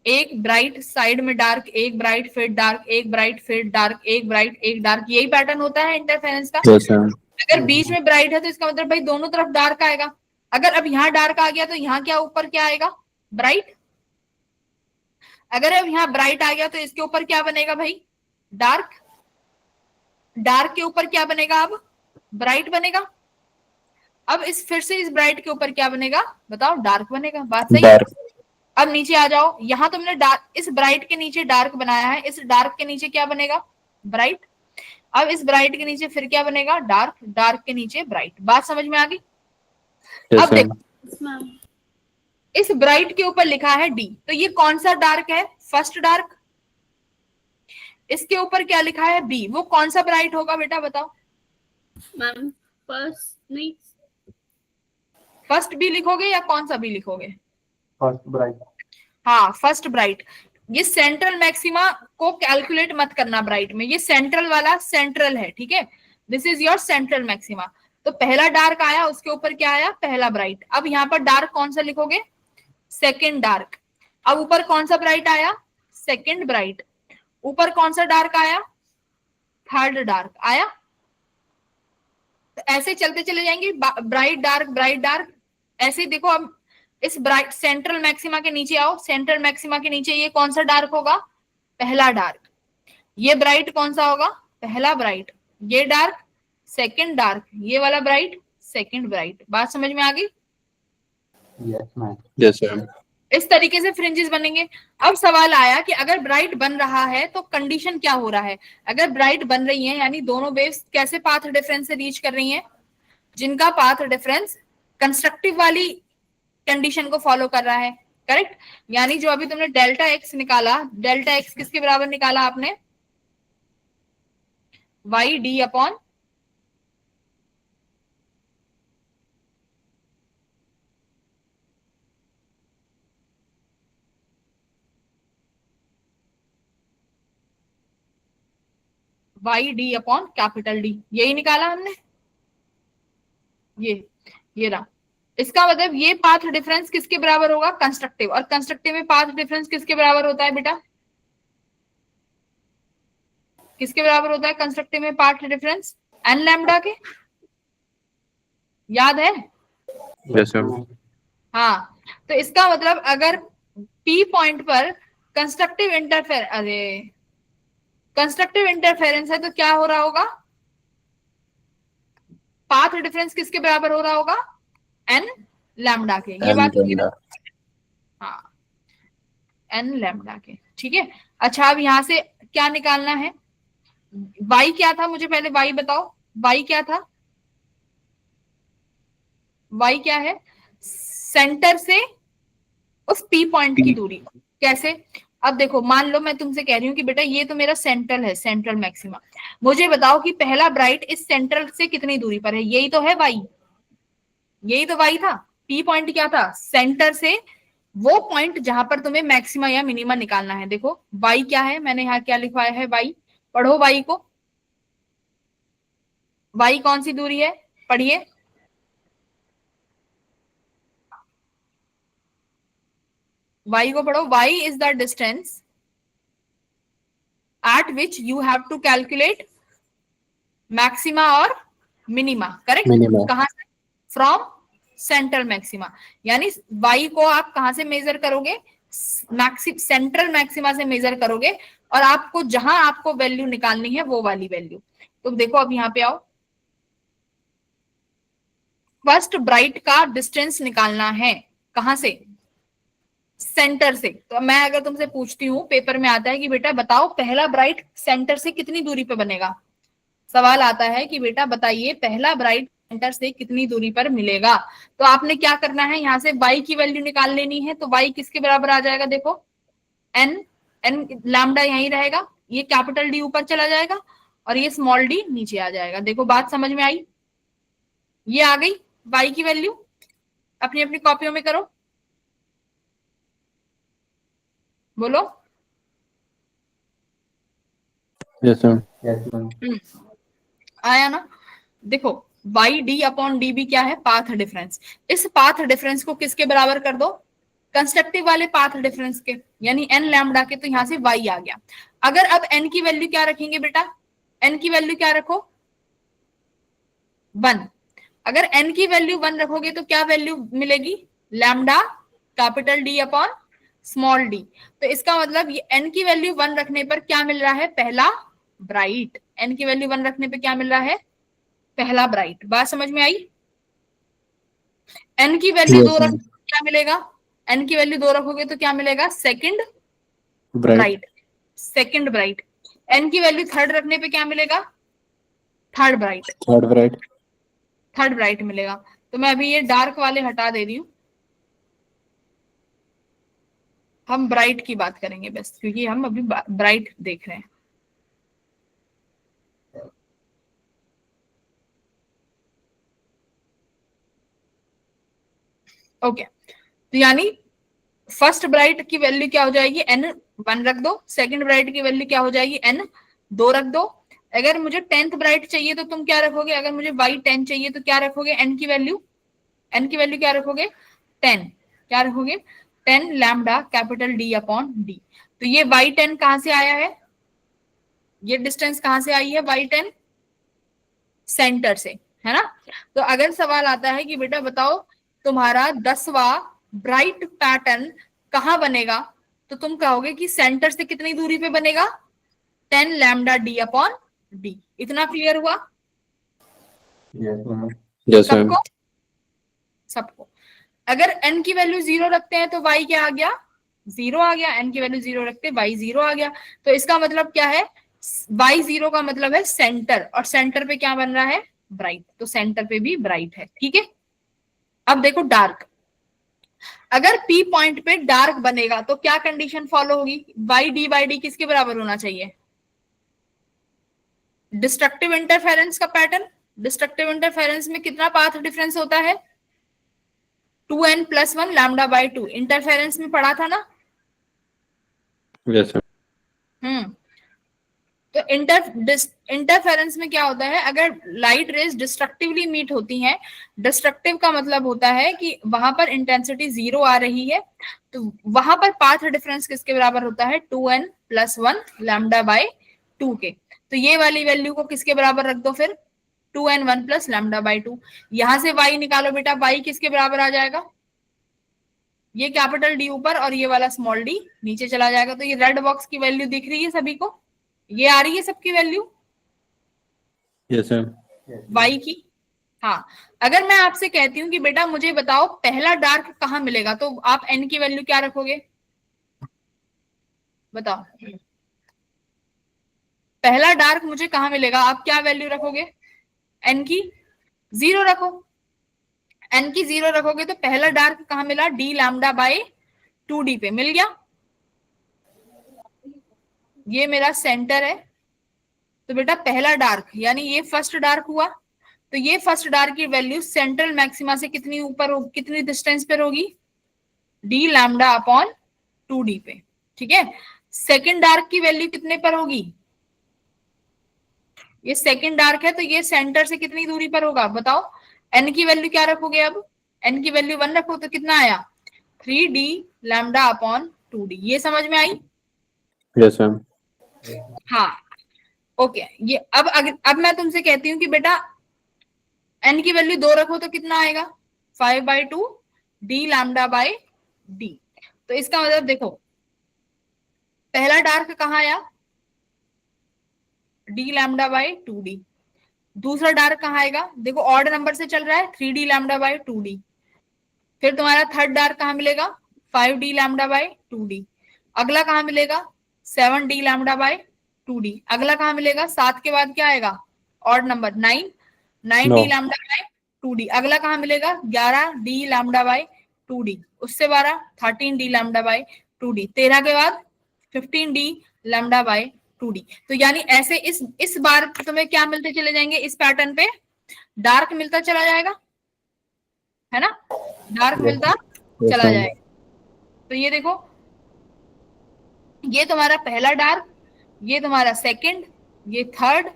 एक ब्राइट साइड में डार्क, एक ब्राइट फिर डार्क, एक ब्राइट फिर डार्क, एक ब्राइट एक डार्क, यही पैटर्न होता है इंटरफेरेंस का। Yes, ma'am. अगर बीच में ब्राइट है तो इसका मतलब भाई दोनों तरफ डार्क आएगा। अगर अब यहाँ डार्क आ गया तो यहाँ क्या ऊपर क्या आएगा? ब्राइट। अगर अब यहाँ ब्राइट आ गया तो इसके ऊपर क्या बनेगा भाई? डार्क। डार्क के ऊपर क्या बनेगा? अब ब्राइट बनेगा। अब इस फिर से इस ब्राइट के ऊपर क्या बनेगा? बताओ, डार्क बनेगा। बात सही है? अब नीचे आ जाओ, यहाँ तुमने डार्क, इस ब्राइट के नीचे डार्क बनाया है, इस डार्क के नीचे क्या बनेगा? ब्राइट। अब इस ब्राइट के नीचे फिर क्या बनेगा? डार्क। डार्क के नीचे ब्राइट। बात समझ में आ गई? Yes, अब ma'am. देखो, Yes, ma'am. इस ब्राइट के ऊपर लिखा है डी, तो ये कौन सा डार्क है? First dark. इसके ऊपर क्या लिखा है? बी, वो कौन सा ब्राइट होगा बेटा? बताओ। Ma'am, first नहीं. फर्स्ट बी लिखोगे या कौन सा बी लिखोगे? First bright. हाँ, फर्स्ट ब्राइट। ये सेंट्रल मैक्सिमा को कैलकुलेट मत करना ब्राइट में, ये सेंट्रल वाला सेंट्रल है, ठीक है? This is your central maxima. तो पहला डार्क आया, उसके ऊपर क्या आया? पहला ब्राइट। अब यहाँ पर डार्क कौन सा लिखोगे? Second dark. अब ऊपर कौन सा ब्राइट आया? Second bright. ऊपर कौन सा डार्क आया? थर्ड डार्क आया। तो ऐसे चलते चले जाएंगे, ब्राइट डार्क ब्राइट डार्क, ऐसे देखो। अब इस ब्राइट सेंट्रल मैक्सिमा के नीचे आओ, सेंट्रल मैक्सिमा के नीचे ये कौन सा डार्क होगा? पहला डार्क। ये ब्राइट कौन सा होगा? पहला ब्राइट। ये डार्क सेकंड डार्क, ये वाला ब्राइट सेकंड ब्राइट। बात समझ में आ गई? Yes ma'am. Yes, ma'am. इस तरीके से फ्रिंजेस बनेंगे। अब सवाल आया कि अगर ब्राइट बन रहा है तो कंडीशन क्या हो रहा है? अगर ब्राइट बन रही है यानी दोनों वेव्स कैसे पाथ डिफरेंस से रीच कर रही हैं? जिनका पाथ डिफरेंस कंस्ट्रक्टिव वाली कंडीशन को फॉलो कर रहा है, करेक्ट? यानी जो अभी तुमने डेल्टा एक्स निकाला, डेल्टा एक्स किसके बराबर निकाला आपने? Y d upon y d upon capital d, यही निकाला हमने। ये रहा। इसका मतलब ये पाथ डिफरेंस किसके बराबर होगा? कंस्ट्रक्टिव। और कंस्ट्रक्टिव में पाथ डिफरेंस किसके बराबर होता है बेटा? किसके बराबर होता है कंस्ट्रक्टिव में पाथ डिफरेंस? एन लैम्डा के। याद है? Yes, ma'am. हाँ, तो इसका मतलब अगर पी पॉइंट पर कंस्ट्रक्टिव इंटरफेरेंस है तो क्या हो रहा होगा? पाथ डिफरेंस किसके बराबर हो रहा होगा? एन लैम्डा के। ये And बात होगी ना? lambda. हाँ, एन लैम्डा के, ठीक है। अच्छा, अब यहां से क्या निकालना है? y क्या था? मुझे पहले y बताओ, y क्या था? y क्या है? सेंटर से उस p पॉइंट की दूरी। कैसे? अब देखो, मान लो मैं तुमसे कह रही हूँ कि बेटा ये तो मेरा सेंट्रल है, सेंट्रल मैक्सिमा। मुझे बताओ कि पहला ब्राइट इस सेंट्रल से कितनी दूरी पर है? यही तो है y, यही तो y था। p पॉइंट क्या था? सेंटर से वो पॉइंट जहां पर तुम्हें मैक्सिमा या मिनिमा निकालना है। देखो y क्या है, मैंने यहाँ क्या लिखवाया है, y। पढ़ो y को, y कौन सी दूरी है, पढ़िए। y को पढ़ो, y is the distance at which you have to calculate maxima और मिनिमा, करेक्ट। Minima. कहां से, फ्रॉम सेंट्रल मैक्सिमा, यानी y को आप कहां से मेजर करोगे, सेंट्रल मैक्सिमा से मेजर करोगे, और आपको जहां आपको वैल्यू निकालनी है वो वाली वैल्यू। तो देखो अब यहां पे आओ, फर्स्ट ब्राइट का डिस्टेंस निकालना है, कहां से, सेंटर से। तो मैं अगर तुमसे पूछती हूँ, पेपर में आता है कि बेटा बताओ पहला ब्राइट सेंटर से कितनी दूरी पे बनेगा, सवाल आता है कि बेटा बताइए पहला ब्राइट सेंटर से कितनी दूरी पर मिलेगा। तो आपने क्या करना है, यहाँ से y की वैल्यू निकाल लेनी है। तो y किसके बराबर आ जाएगा, देखो n, लैम्डा यहीं रहेगा, ये कैपिटल D ऊपर चला जाएगा और ये स्मॉल d नीचे आ जाएगा। देखो बात समझ में आई, ये आ गई y की वैल्यू, अपनी अपनी कॉपियों में करो, बोलो। Yes, ma'am. Yes, ma'am. आया ना। देखो y d upon d b क्या है, पाथ डिफरेंस। इस पाथ डिफरेंस को किसके बराबर कर दो, कंस्ट्रक्टिव वाले पाथ डिफरेंस के, यानी एन लैम्डा के। तो यहां से वाई आ गया। अगर अब एन की वैल्यू क्या रखेंगे बेटा, एन की वैल्यू क्या रखो, 1। अगर एन की वैल्यू 1 रखोगे तो क्या वैल्यू मिलेगी, lambda capital D upon small D. तो इसका मतलब ये एन की वैल्यू 1 रखने पर क्या मिल रहा है, पहला ब्राइट। एन की वैल्यू 1 रखने पे क्या मिल रहा है, पहला ब्राइट। बात समझ में आई। एन की वैल्यू Yes, 2 रख ma'am. क्या मिलेगा, एन की वैल्यू 2 रखोगे तो क्या मिलेगा, second Bright. Bright, second bright. N की वैल्यू 3rd रखने पे क्या मिलेगा, third bright, Third bright. Third bright मिलेगा। तो मैं अभी ये डार्क वाले हटा दे रही हूँ, हम ब्राइट की बात करेंगे बस, क्योंकि हम अभी ब्राइट देख रहे हैं। ओके, तो यानी फर्स्ट ब्राइट की वैल्यू क्या हो जाएगी, n1 रख दो, सेकंड ब्राइट की वैल्यू क्या हो जाएगी, n2 रख दो। अगर मुझे 10th ब्राइट चाहिए तो तुम क्या रखोगे, अगर मुझे y10 चाहिए तो क्या रखोगे, n की वैल्यू क्या रखोगे, 10। क्या रखोगे, 10 lambda capital D upon D। तो ये y10 कहां से आया है, ये डिस्टेंस कहां से आई है, y10 सेंटर से, है ना। तो अगर सवाल आता है कि बेटा बताओ तुम्हारा 10वां ब्राइट पैटर्न कहां बनेगा, तो तुम कहोगे कि सेंटर से कितनी दूरी पे बनेगा, 10 लैम्डा डी अपॉन डी। इतना क्लियर हुआ Yes, ma'am. Yes, ma'am. सबको, सबको। अगर n की वैल्यू 0 रखते हैं तो y क्या आ गया, 0 आ गया। n की वैल्यू 0 रखते y 0 आ गया। तो इसका मतलब क्या है, y 0 का मतलब है सेंटर, और सेंटर पे क्या बन रहा है, ब्राइट। तो सेंटर पे भी ब्राइट है, ठीक है। अब देखो डार्क, अगर P पॉइंट पे डार्क बनेगा तो क्या कंडीशन फॉलो होगी, y d बाई डी किसके बराबर होना चाहिए, डिस्ट्रक्टिव इंटरफेरेंस का पैटर्न। डिस्ट्रक्टिव इंटरफेरेंस में कितना पाथ डिफरेंस होता है, 2n+1 लैम्डा बाई 2। इंटरफेरेंस में पढ़ा था ना। Yes, ma'am. तो इंटरफेरेंस में क्या होता है, अगर लाइट रेज डिस्ट्रक्टिवली मीट होती हैं, डिस्ट्रक्टिव का मतलब होता है कि वहां पर इंटेंसिटी 0 आ रही है, तो वहां पर पाथ डिफरेंस किसके बराबर होता है, 2n+1 लैम्डा बाई 2 के। तो ये वाली वैल्यू को किसके बराबर रख दो फिर, 2n1 प्लस लैम्डा बाई 2। यहां से y निकालो बेटा, y किसके बराबर आ जाएगा, ये कैपिटल D ऊपर और ये वाला स्मॉल d नीचे चला जाएगा। तो ये रेड बॉक्स की वैल्यू दिख रही है सभी को, ये आ रही है सबकी value Yes, ma'am. Yes, y की। हाँ, अगर मैं आपसे कहती हूँ कि बेटा मुझे बताओ पहला डार्क कहाँ मिलेगा, तो आप n की वैल्यू क्या रखोगे, बताओ पहला डार्क मुझे कहाँ मिलेगा, आप क्या वैल्यू रखोगे, n की 0 रखो। n की 0 रखोगे तो पहला डार्क कहाँ मिला, d लैम्डा बाई 2d पे मिल गया। ये मेरा सेंटर है, तो बेटा पहला डार्क यानी ये फर्स्ट डार्क हुआ, तो ये फर्स्ट डार्क की वैल्यू सेंट्रल मैक्सिमा से कितनी ऊपर, कितनी डिस्टेंस पर होगी, डी लैम्डा अपॉन 2d पे, ठीक है। सेकंड डार्क की वैल्यू कितने पर होगी? ये सेकंड डार्क है तो ये सेंटर से कितनी दूरी पर होगा बताओ। एन की वैल्यू क्या रखोगे? अब एन की वैल्यू 1 रखो तो कितना आया? 3d lambda upon 2d। ये समझ में आई? Yes ma'am. हाँ ओके। ये अब मैं तुमसे कहती हूँ कि बेटा एन की वैल्यू 2 रखो तो कितना आएगा? 5/2 डी लैम्डा बाय डी। तो इसका मतलब देखो पहला डार्क कहाँ आया? D lambda by 2d। दूसरा डार्क कहाँ आएगा? देखो ऑड नंबर से चल रहा है, 3d लैम्डा बाय 2d। फिर तुम्हारा थर्ड डार्क कहाँ मिलेगा? 5d lambda by 2d। अगला कहाँ मिलेगा? 7d lambda by 2d। अगला कहाँ मिलेगा? 7 के बाद क्या आएगा? Odd number 9d lambda by 2d। अगला कहाँ मिलेगा? 11d lambda by 2d। उससे 12 13d लैम्डा बाय 2d। 13 के बाद 15d लैम्डा बाय 2d। तो यानी ऐसे इस बार तुम्हें क्या मिलते चले जाएंगे? इस पैटर्न पे डार्क मिलता चला जाएगा, है ना? डार्क मिलता चला जाएगा। तो ये देखो ये तुम्हारा पहला डार्क, ये तुम्हारा सेकंड, ये थर्ड,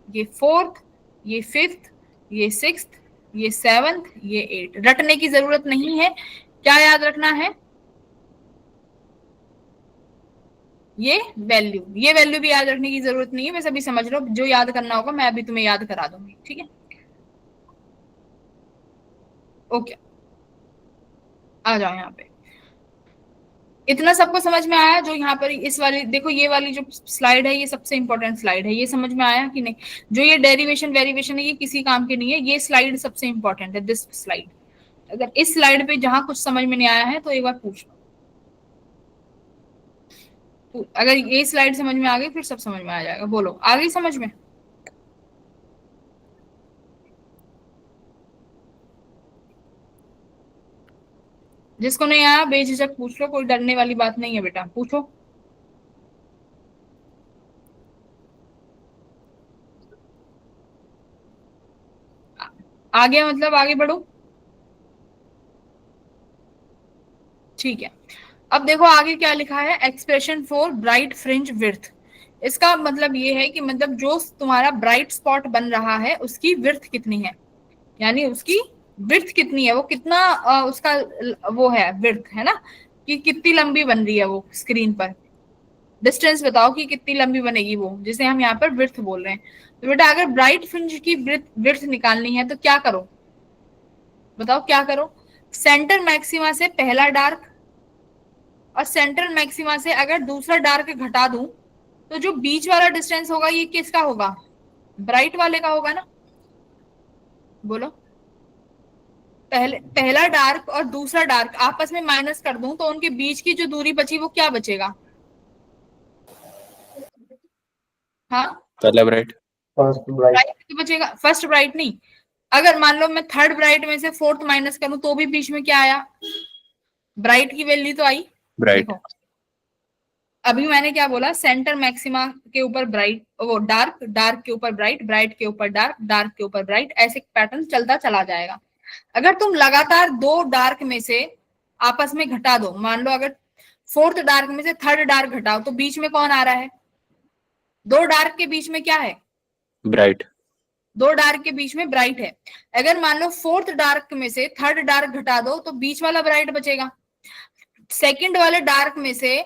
ये फोर्थ, ये फिफ्थ, ये सिक्स्थ, ये सेवंथ, ये 8। रटने की जरूरत नहीं है। क्या याद रखना है? ये वैल्यू भी याद रखने की जरूरत नहीं है। वैसे अभी समझ लो, जो याद करना होगा मैं अभी तुम्हें याद करा दूंगी, ठीक है? ओके आ जाओ यहाँ पे। इतना सबको समझ में आया? जो यहाँ पर इस वाली देखो, ये वाली जो स्लाइड है ये सबसे इंपॉर्टेंट स्लाइड है। ये समझ में आया कि नहीं? जो ये डेरिवेशन वेरिएशन है ये किसी काम के नहीं है। ये स्लाइड सबसे इंपॉर्टेंट है, दिस स्लाइड। अगर इस स्लाइड पे जहां कुछ समझ में नहीं आया है तो एक बार पूछ लो। तो अगर ये स्लाइड समझ में आ गई फिर सब समझ में आ जाएगा। बोलो आ गई समझ में? जिसको नहीं आया बेझिझक पूछ लो, कोई डरने वाली बात नहीं है बेटा, पूछो। आगे मतलब आगे बढ़ो, ठीक है। अब देखो आगे क्या लिखा है, expression for bright fringe width. इसका मतलब ये है कि मतलब जो तुम्हारा ब्राइट स्पॉट बन रहा है उसकी विड्थ कितनी है, यानी उसकी विड्थ कितनी है, वो कितना उसका वो है विड्थ, है ना, कि कितनी लंबी बन रही है वो स्क्रीन पर। डिस्टेंस बताओ कि कितनी लंबी बनेगी वो, जिसे हम यहाँ पर विड्थ बोल रहे हैं। तो बेटा अगर ब्राइट फ्रिंज की विड्थ निकालनी है तो क्या करो बताओ, क्या करो? सेंटर मैक्सिमा से पहला डार्क और सेंट्रल मैक्सिमा से अगर दूसरा डार्क घटा दूं तो जो बीच वाला डिस्टेंस होगा ये किसका होगा? ब्राइट वाले का होगा ना। बोलो पहला डार्क और दूसरा डार्क आपस में माइनस कर दूं तो उनके बीच की जो दूरी बची वो क्या बचेगा? हाँ पहला ब्राइट। First bright. ब्राइट बचेगा, फर्स्ट ब्राइट नहीं। अगर मान लो मैं थर्ड ब्राइट में से फोर्थ माइनस करूं तो भी बीच में क्या आया? ब्राइट की वैल्यू तो आई। ब्राइट। देखो अभी मैंने क्या बोला, सेंटर मैक्सिमा के ऊपर ब्राइट, वो डार्क, डार्क के ऊपर ब्राइट, ब्राइट के ऊपर डार्क, डार्क के ऊपर ब्राइट, ऐसे पैटर्न चलता चला जाएगा। अगर तुम लगातार दो डार्क में से आपस में घटा दो, मान लो अगर फोर्थ डार्क में से थर्ड डार्क घटाओ तो बीच में कौन आ रहा है? दो डार्क के बीच में क्या है? ब्राइट। दो डार्क के बीच में ब्राइट है। अगर मान लो फोर्थ डार्क में से थर्ड डार्क घटा दो तो बीच वाला ब्राइट बचेगा। सेकंड वाले डार्क में से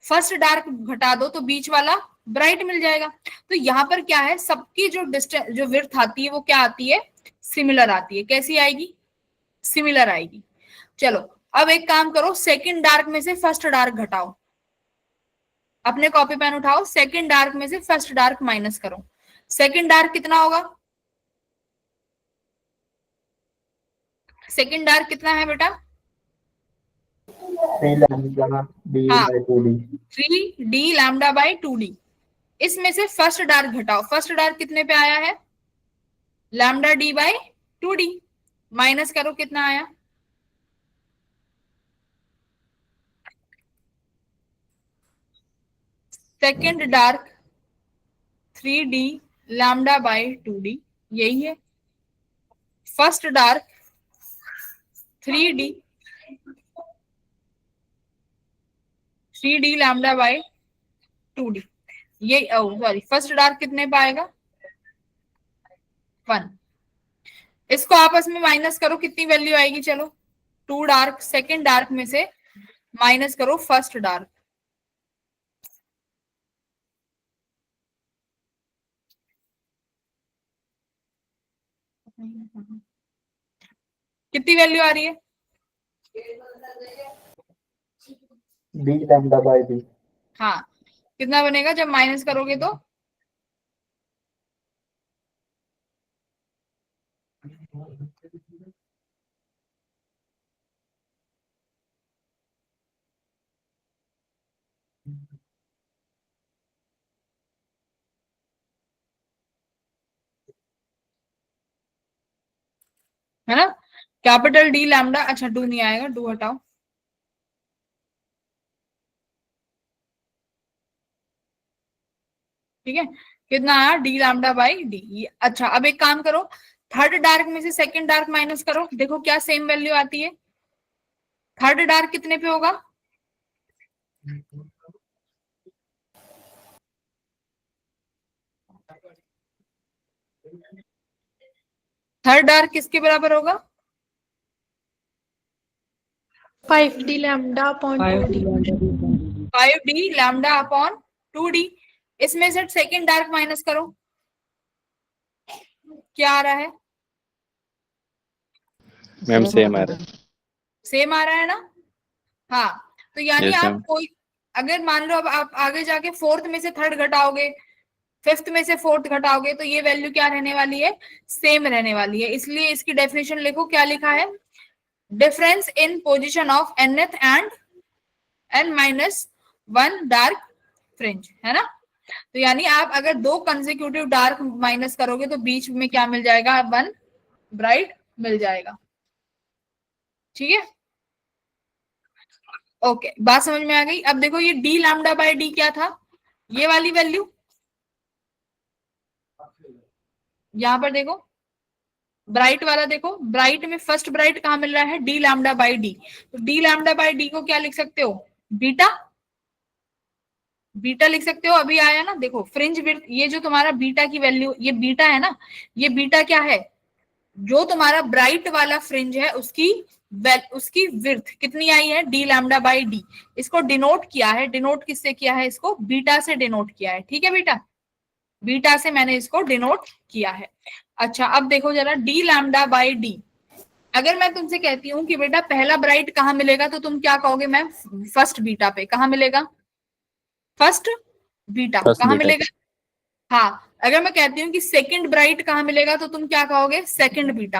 फर्स्ट डार्क घटा दो तो बीच वाला ब्राइट मिल जाएगा। तो यहाँ पर क्या है, सबकी जो डिस्टेंस जो विड्थ आती है वो क्या आती है? सिमिलर आती है। कैसी आएगी? सिमिलर आएगी। चलो अब एक काम करो, सेकंड डार्क में से फर्स्ट डार्क घटाओ। अपने कॉपी पेन उठाओ, सेकंड डार्क में से फर्स्ट डार्क माइनस करो। सेकंड डार्क कितना होगा? सेकंड डार्क कितना है बेटा? 3 लैम्डा डी हाँ by 2d। 3d lambda by 2d। इसमें से फर्स्ट डार्क घटाओ, फर्स्ट डार्क कितने पे आया है? Lambda D bye 2d। Minus करो कितना आया? Second dark 3d lambda by 2d, यही है। First dark 3d 3d lambda by 2d। ये सॉरी फर्स्ट डार्क कितने पे आएगा 1। इसको आपस में माइनस करो, कितनी वैल्यू आएगी, चलो 2 डार्क सेकेंड डार्क में से माइनस करो फर्स्ट डार्क। कितनी वैल्यू आ रही है d lambda by d। हाँ, कितना बनेगा जब माइनस करोगे तो है ना, कैपिटल डी लैम्डा, अच्छा 2 नहीं आएगा, 2 हटाओ। ठीक है, कितना आया डी लैम्डा बाई डी। अच्छा अब एक काम करो, थर्ड डार्क में से सेकंड डार्क माइनस करो, देखो क्या सेम वैल्यू आती है। थर्ड डार्क कितने पे होगा थर्ड डार्क किसके बराबर होगा 5d lambda upon 2d। 5d lambda upon 2d। इसमें से सेकंड डार्क माइनस करो, क्या आ रहा है मैम सेम आ रहा है। सेम आ रहा है ना। हाँ, तो यानी Yes, आप ma'am. कोई अगर मान लो अब आप आगे जाके फोर्थ में से थर्ड घटाओगे, फिफ्थ में से फोर्थ घटाओगे, तो ये वैल्यू क्या रहने वाली है सेम रहने वाली है। इसलिए इसकी डेफिनेशन लिखो, क्या लिखा है difference in position of nth and n minus 1 dark fringe, है ना। तो यानी आप अगर 2 कंसेक्यूटिव डार्क माइनस करोगे तो बीच में क्या मिल जाएगा 1 ब्राइट मिल जाएगा। ठीक है, ओके, बात समझ में आ गई। अब देखो ये डी लैम्डा बाय डी क्या था, ये वाली वैल्यू यहां पर देखो, ब्राइट वाला देखो, ब्राइट में फर्स्ट ब्राइट कहां मिल रहा है डी लैम्डा बाई डी। तो डी लैम्डा बाई डी को क्या लिख सकते हो बीटा, बीटा लिख सकते हो। अभी आया ना, देखो फ्रिंज विड्थ, ये जो तुम्हारा बीटा की वैल्यू, ये बीटा है ना, ये बीटा क्या है, जो तुम्हारा ब्राइट वाला फ्रिंज है उसकी विड्थ कितनी आई है डी लैम्डा बाई डी। इसको डिनोट किया है, डिनोट किससे किया है, इसको बीटा से डिनोट किया है। ठीक है बेटा, बीटा से मैंने इसको डिनोट किया है। अच्छा अब देखो जरा डी लैम्डा बाई डी, अगर मैं तुमसे कहती हूँ कि बेटा पहला ब्राइट कहाँ मिलेगा तो तुम क्या कहोगे मैम फर्स्ट बीटा पे। कहाँ मिलेगा फर्स्ट बीटा, First कहाँ beta. मिलेगा। हाँ, अगर मैं कहती हूँ कि सेकंड ब्राइट कहाँ मिलेगा तो तुम क्या कहोगे second beta,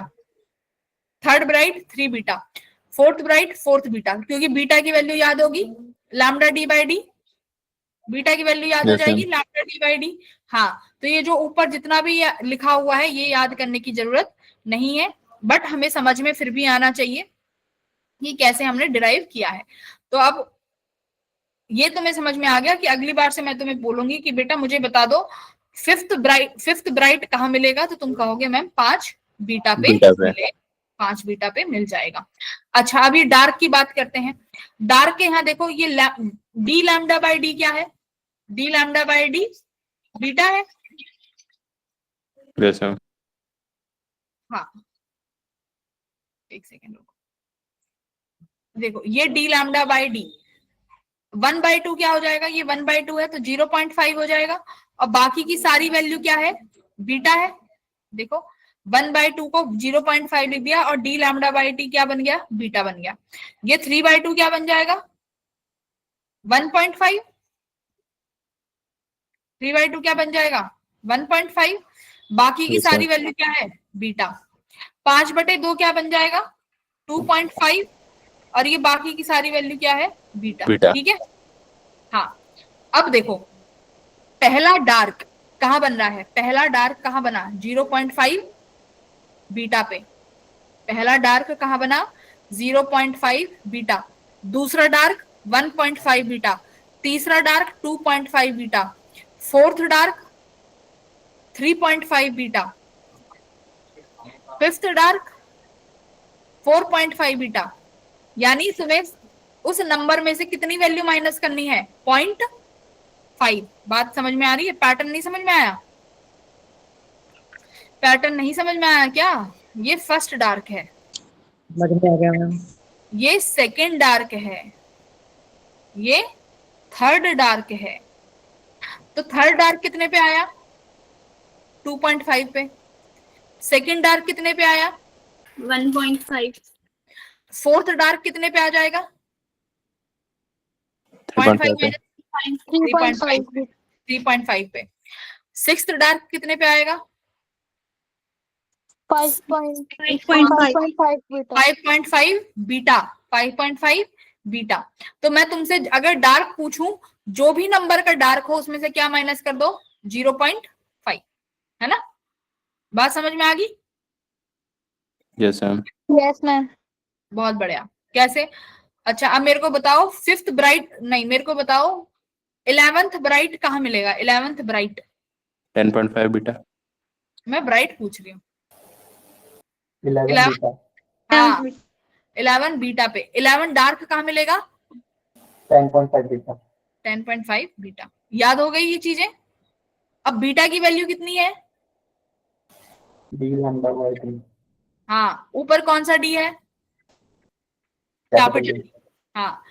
third bright 3 beta, fourth bright 4th beta, क्योंकि बीटा की वैल्यू याद होगी lambda D by D, beta की वैल्यू याद हो Yes, जाएगी ma'am. Lambda D by D. हाँ, तो ये जो ऊपर जितना भी लिखा हुआ है ये याद करने की जरूरत नहीं है, बट हमें समझ में फिर भी आना चाहिए कि कैसे हमने डिराइव किया है। तो अब ये तुम्हें समझ में आ गया कि अगली बार से मैं तुम्हें बोलूंगी कि बेटा मुझे बता दो फिफ्थ ब्राइट कहाँ मिलेगा, तो तुम कहोगे मैम 5 बीटा पे Beta पे. मिले, 5 बीटा पे मिल जाएगा। अच्छा अब ये डार्क की बात करते हैं। डार्क के यहाँ देखो ये डी लैम्डा बाई डी क्या है, D lambda by D beta है। Yes, ma'am. हाँ, एक सेकेंड रुको, देखो ये डी लैम्डा बाई डी 1/2 क्या हो जाएगा, ये 1/2 है तो 0.5 हो जाएगा, और बाकी की सारी वैल्यू क्या है बीटा है। देखो 1/2 को 0.5 लिख दिया और डी लैम्डा बाई टी क्या बन गया बीटा बन गया। ये 3/2 क्या बन जाएगा 1.5, 3/2 क्या बन जाएगा 1.5, बाकी की Yes, सारी sir. वैल्यू क्या है बीटा। 5/2 क्या बन जाएगा 2.5, और ये बाकी की सारी वैल्यू क्या है बीटा। Beta. ठीक है, हाँ अब देखो पहला डार्क कहाँ बन रहा है, पहला डार्क कहाँ बना 0.5 बीटा पे, पहला डार्क कहाँ बना 0.5 बीटा, दूसरा डार्क 1.5 बीटा, तीसरा dark 2.5 beta, fourth dark 3.5 beta, fifth dark 4.5 beta. यानी तुम्हें उस नंबर में से कितनी वैल्यू माइनस करनी है? 0.5। बात समझ में आ रही है? पैटर्न नहीं समझ में आया? पैटर्न नहीं समझ में आया क्या? ये फर्स्ट डार्क है, समझ में आ गया मैम। ये सेकेंड डार्क है, ये थर्ड डार्क है। तो थर्ड डार्क कितने पे आया? 2.5 पे। सेकेंड डार्क कितने पे आया? 1.5। फोर्थ डार्क कितने पे आ जाएगा? 0.5 3.5। 3.5 पे। सिक्स्थ डार्क कितने पे आएगा? 5.5 5.5 बीटा। 5.5 बीटा। तो मैं तुमसे अगर डार्क पूछूं, जो भी नंबर का डार्क हो उसमें से क्या माइनस कर दो? 0.5, है ना? बात समझ में आ गई? Yes ma'am. Yes ma'am. बहुत बढ़िया। कैसे? अच्छा अब मेरे को बताओ फिफ्थ ब्राइट, नहीं मेरे को बताओ 11th ब्राइट कहाँ मिलेगा? 11th bright 10.5 beta. मैं ब्राइट पूछ रही हूँ। 11 बीटा। हाँ 11 बीटा पे। 11 डार्क कहाँ मिलेगा? 10.5 बीटा। 10.5 बीटा। याद हो गई ये चीजें? अब बीटा की वैल्यू कितनी है? D lambda by D. हाँ ऊपर कौन सा डी है? Capital capital D. हाँ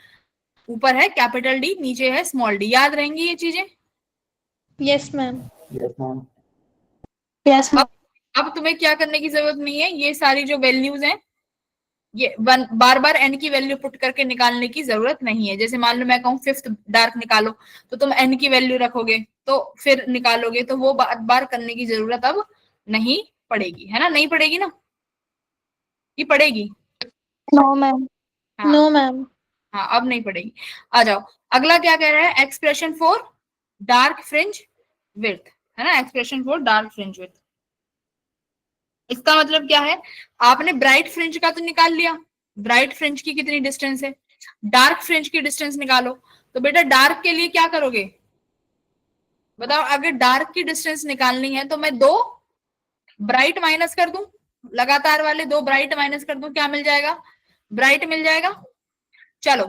ऊपर है कैपिटल डी, नीचे है स्मॉल डी। याद रहेंगी ये चीजें? Yes ma'am. Yes ma'am. Yes ma'am. अब तुम्हें क्या करने की जरूरत नहीं है, ये सारी जो वैल्यूज हैं ये बार बार एन की वैल्यू पुट करके निकालने की जरूरत नहीं है। जैसे मान लो मैं कहूँ फिफ्थ डार्क निकालो, तो तुम एन की वैल्यू रखोगे तो फिर निकालोगे, तो वो बार बार करने की जरूरत अब नहीं पड़ेगी, है ना? नहीं पड़ेगी ना? ये पड़ेगी? No ma'am. हाँ नो मैम। हाँ अब नहीं पड़ेगी। आ जाओ अगला क्या कह रहा है? Expression for dark fringe width, है ना? Expression for dark fringe width. इसका मतलब क्या है? आपने ब्राइट फ्रिंज का तो निकाल लिया, ब्राइट फ्रिंज की कितनी डिस्टेंस है, डार्क फ्रिंज की डिस्टेंस निकालो। तो बेटा डार्क के लिए क्या करोगे? बताओ, अगर डार्क की डिस्टेंस निकालनी है तो मैं 2 ब्राइट माइनस कर दूं, लगातार वाले 2 ब्राइट माइनस कर दूं, क्या मिल जाएगा? ब्राइट मिल जाएगा। चलो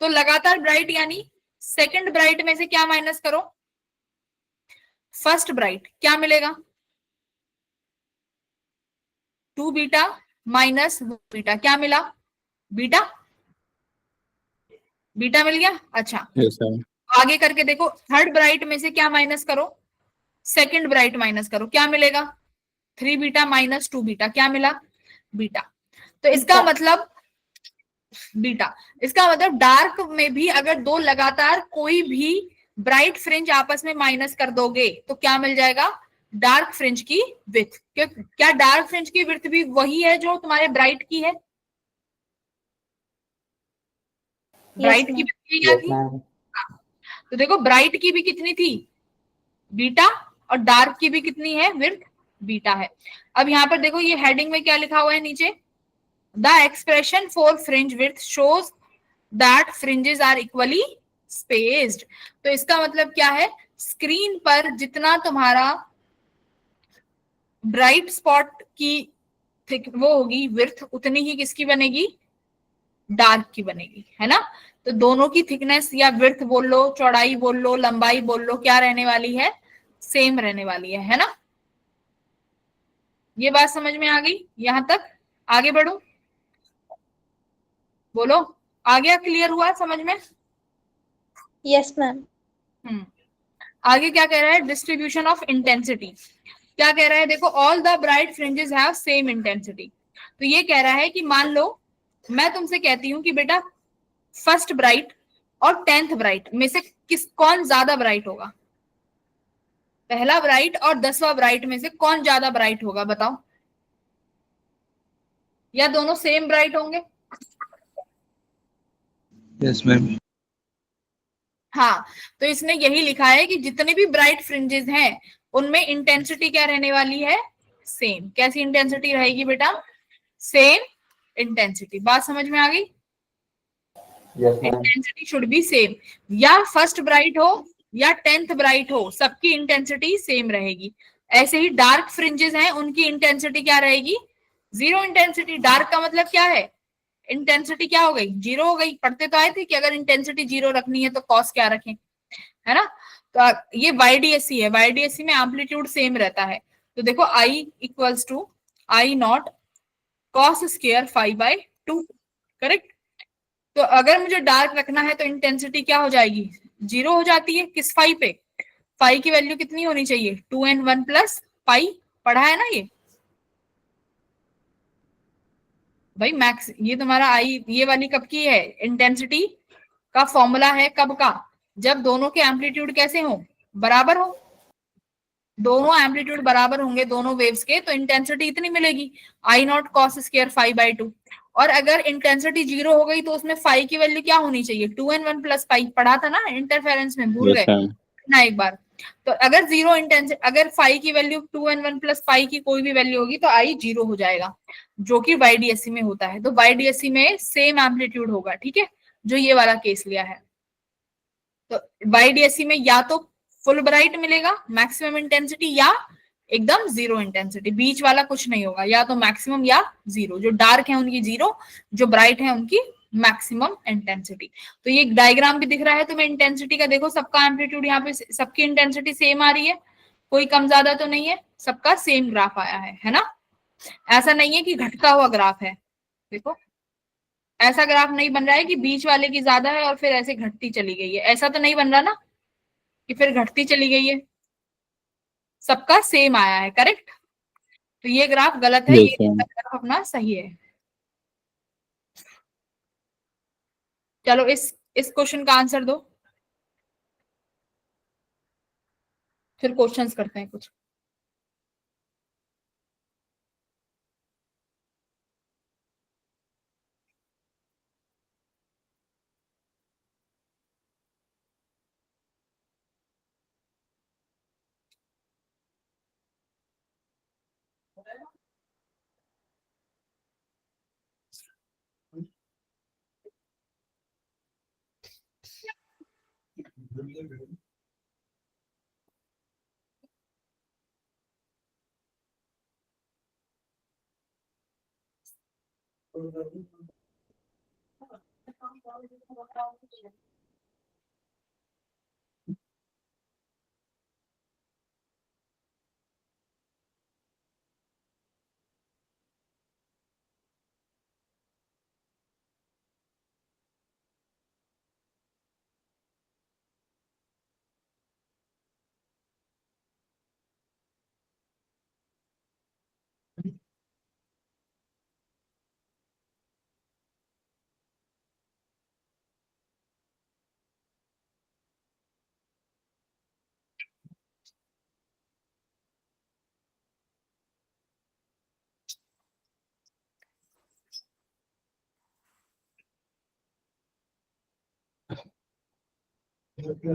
तो लगातार ब्राइट यानी सेकंड ब्राइट में से क्या माइनस करो? First bright. क्या मिलेगा? 2 बीटा माइनस बीटा। क्या मिला? बीटा। बीटा मिल गया। अच्छा यस मैम। आगे करके देखो, थर्ड ब्राइट में से क्या माइनस करो? सेकंड ब्राइट माइनस करो। क्या मिलेगा? 3 बीटा माइनस 2 बीटा। क्या मिला? बीटा। तो इसका मतलब बीटा, इसका मतलब डार्क में भी अगर 2 लगातार कोई भी ब्राइट फ्रिंज आपस में माइनस कर दोगे तो क्या मिल जाएगा? डार्क फ्रिंज की विड्थ। क्या डार्क फ्रिंज की विड्थ भी वही है जो तुम्हारे ब्राइट की है? ब्राइट की विड्थ क्या यस थी? मैम। तो देखो ब्राइट की भी कितनी थी? बीटा। और डार्क की भी कितनी है? विड्थ बीटा है। अब यहाँ पर देखो ये हेडिंग में क्या लिखा हुआ है नीचे? The expression for fringe width shows that fringes are equally spaced. तो इसका मतलब क्या है? स्क्रीन पर जितना तुम्हारा ब्राइट स्पॉट की वो होगी विड्थ, उतनी ही किसकी बनेगी? डार्क की बनेगी, है ना? तो दोनों की थिकनेस या विड्थ बोल लो, चौड़ाई बोल लो, लंबाई बोल लो, क्या रहने वाली है? सेम रहने वाली है ना? ये बात समझ में आ गई? यहां तक आगे बढ़ू? बोलो, आ गया? क्लियर हुआ समझ में? Yes ma'am. आगे क्या कह रहा है? Distribution of intensity. क्या कह रहा है? देखो all the bright fringes have same intensity. तो ये कह रहा है कि मान लो मैं तुमसे कहती हूँ कि बेटा फर्स्ट ब्राइट और 10th ब्राइट में से कौन ज्यादा ब्राइट होगा? पहला ब्राइट और 10वां ब्राइट में से कौन ज्यादा ब्राइट होगा? बताओ। या दोनों सेम ब्राइट होंगे? Yes ma'am. हाँ तो इसने यही लिखा है कि जितने भी ब्राइट फ्रिंजेस हैं उनमें इंटेंसिटी क्या रहने वाली है? सेम। कैसी इंटेंसिटी रहेगी बेटा? Same intensity. बात समझ में आ गई? Yes ma'am. Intensity should be same. या फर्स्ट ब्राइट हो या 10th ब्राइट हो, सबकी इंटेंसिटी सेम रहेगी। ऐसे ही डार्क फ्रिंजेस हैं, उनकी इंटेंसिटी क्या रहेगी? 0 इंटेंसिटी। डार्क का मतलब क्या है? इंटेंसिटी क्या हो गई, जीरो हो गई। पढ़ते तो आए थे कि अगर इंटेंसिटी जीरो रखनी है तो कॉस क्या रखें, है ना। तो ये YDSC है, YDSC में एम्पलीट्यूड सेम रहता है। तो देखो I equals to I not cos square five by two, correct. तो अगर मुझे डार्क रखना है तो इंटेंसिटी क्या हो जाएगी, जीरो हो जाती है। किस फाई पे, फाई की वैल्यू कितनी होनी चाहिए, 2n1 प्लस पाई, पढ़ा है ना ये भाई मैक्स। ये तुम्हारा आई, ये वाली कब की है, इंटेंसिटी का फॉर्मूला है कब का, जब दोनों के एम्पलीट्यूड कैसे हो, बराबर हो। दोनों एम्पलीट्यूड बराबर होंगे दोनों वेव्स के, तो इंटेंसिटी इतनी मिलेगी, I naught cos square five by two. और अगर इंटेंसिटी जीरो हो गई तो उसमें फाई की वैल्यू क्या होनी चाहिए, 2n1 प्लस पाई, पढ़ा था ना इंटरफेरेंस में, भूल यस गए मैम। ना एक बार। तो अगर जीरो इंटेंसिटी, अगर फाई की वैल्यू 2n1 प्लस पाई की कोई भी वैल्यू होगी तो आई जीरो हो जाएगा, जो कि YDSC में होता है। तो YDSC में सेम एम्पलीट्यूड होगा, ठीक है, जो ये वाला केस लिया है। तो YDSC में या तो फुल ब्राइट मिलेगा मैक्सिमम इंटेंसिटी, या एकदम जीरो इंटेंसिटी, बीच वाला कुछ नहीं होगा, या तो मैक्सिमम या जीरो। जो डार्क है उनकी जीरो, जो ब्राइट है उनकी मैक्सिमम इंटेंसिटी। तो ये डायग्राम भी दिख रहा है तुम्हें इंटेंसिटी का, देखो सबका एम्पलीट्यूड यहाँ पे, सबकी इंटेंसिटी सेम आ रही है, कोई कम ज्यादा तो नहीं है, सबका सेम ग्राफ आया है ना। ऐसा नहीं है कि घटता हुआ ग्राफ है, देखो ऐसा ग्राफ नहीं बन रहा है कि बीच वाले की ज्यादा है और फिर ऐसे घटती चली गई है, ऐसा तो नहीं बन रहा ना कि फिर घटती चली गई है, सबका सेम आया है, करेक्ट। तो ये ग्राफ गलत है, यस ये मैम। ग्राफ अपना सही है। चलो इस क्वेश्चन का आंसर दो, फिर क्वेश्चंस करते हैं कुछ।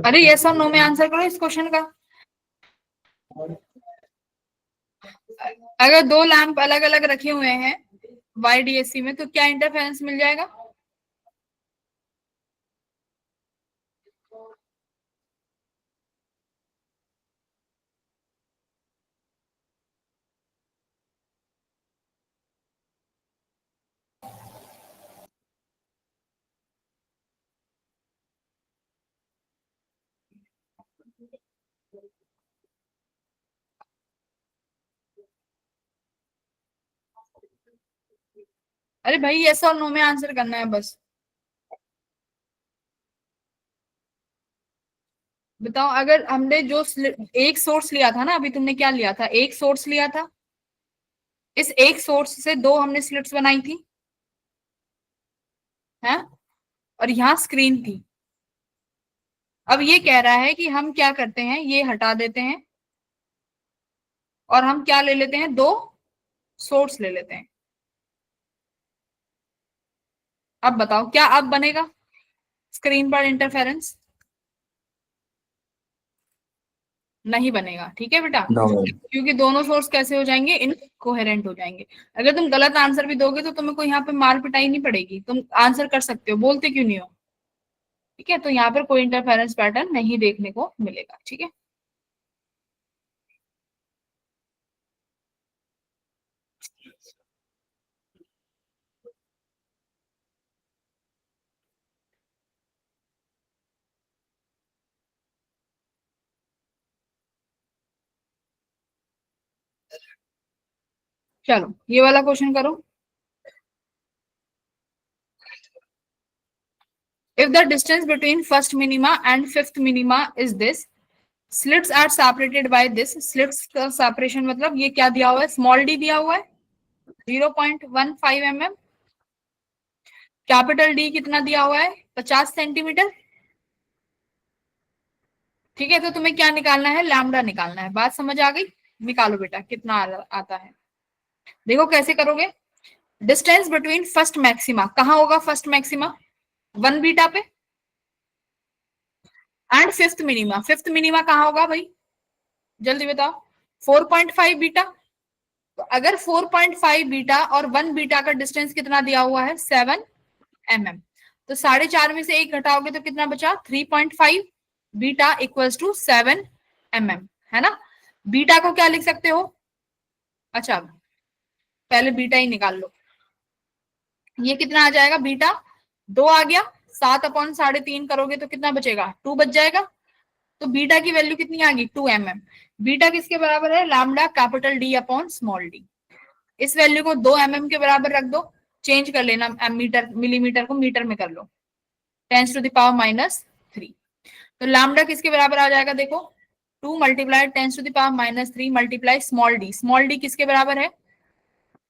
अरे यस और नो में आंसर करो इस क्वेश्चन का। अगर दो लैंप अलग अलग रखे हुए हैं YDSC में तो क्या इंटरफेरेंस मिल जाएगा, अरे भाई यस और नो में आंसर करना है बस। बताओ, अगर हमने जो एक सोर्स लिया था ना, अभी तुमने क्या लिया था, एक सोर्स लिया था, इस एक सोर्स से दो हमने स्लिट्स बनाई थी, है, और यहाँ स्क्रीन थी। अब ये कह रहा है कि हम क्या करते हैं, ये हटा देते हैं और हम क्या ले लेते हैं, दो सोर्स ले लेते हैं। अब बताओ क्या अब बनेगा स्क्रीन पर इंटरफेरेंस, नहीं बनेगा, ठीक है बेटा, नो। क्योंकि दोनों सोर्स कैसे हो जाएंगे, इनकोहेरेंट हो जाएंगे। अगर तुम गलत आंसर भी दोगे तो तुम्हें कोई यहाँ पे मार पिटाई नहीं पड़ेगी, तुम आंसर कर सकते हो, बोलते क्यों नहीं हो, ठीक है। तो यहाँ पर कोई इंटरफेरेंस पैटर्न नहीं देखने को मिलेगा, ठीक है। चलो ये वाला क्वेश्चन करो। If the distance between first minima and fifth minima is this, slits are separated by this. Slits का separation मतलब ये क्या दिया हुआ है, स्मॉल डी दिया हुआ है 0.15 mm, कैपिटल डी कितना दिया हुआ है 50 सेंटीमीटर। ठीक है, तो तुम्हें क्या निकालना है, लैम्डा निकालना है। बात समझ आ गई? निकालो बेटा कितना आता है। देखो कैसे करोगे। डिस्टेंस बिटवीन फर्स्ट मैक्सिमा, कहाँ होगा फर्स्ट मैक्सिमा, 1 बीटा पे, and fifth minima, fifth minima कहाँ होगा भाई, जल्दी बताओ, 4.5 बीटा। तो अगर 4.5 बीटा और 1 बीटा का डिस्टेंस कितना दिया हुआ है 7 mm, तो 4.5 में से 1 घटाओगे तो कितना बचा 3.5 बीटा इक्वल्स टू 7 mm, है ना। बीटा को क्या लिख सकते हो, अच्छा पहले बीटा ही निकाल लो। ये कितना आ जाएगा, बीटा 2 आ गया, 7/3.5 करोगे तो कितना बचेगा 2 बच जाएगा। तो बीटा की वैल्यू कितनी आ गई 2 mm। बीटा किसके बराबर है, lambda capital D upon small D. इस वैल्यू को 2 mm के बराबर रख दो, चेंज कर लेना, मीटर मिलीमीटर को मीटर में कर लो, 10⁻³ तो लैम्डा किसके बराबर आ जाएगा, देखो 2 multiply 10⁻³ multiply small D. Small D किसके बराबर है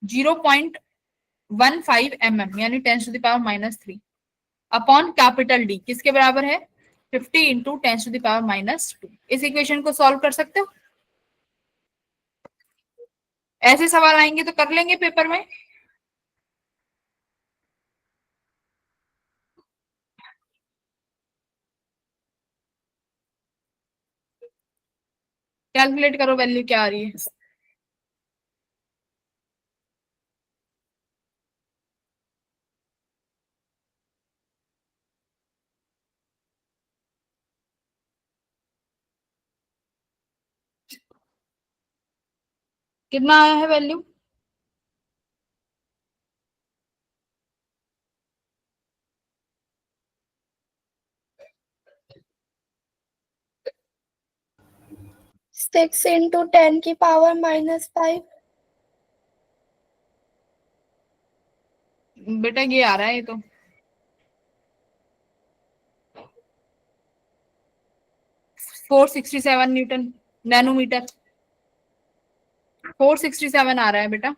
0.15 mm यानी 10⁻³ अपॉन कैपिटल डी किसके बराबर है 50 इंटू 10⁻²। इस इक्वेशन को सॉल्व कर सकते हो। ऐसे सवाल आएंगे तो कर लेंगे पेपर में। कैलकुलेट करो वैल्यू क्या आ रही है। कितना आया है वैल्यू, सिक्स इंटू 10⁻⁻5। बेटा ये आ रहा है, ये तो 467 न्यूटन नैनोमीटर, 467 आ रहा है बेटा।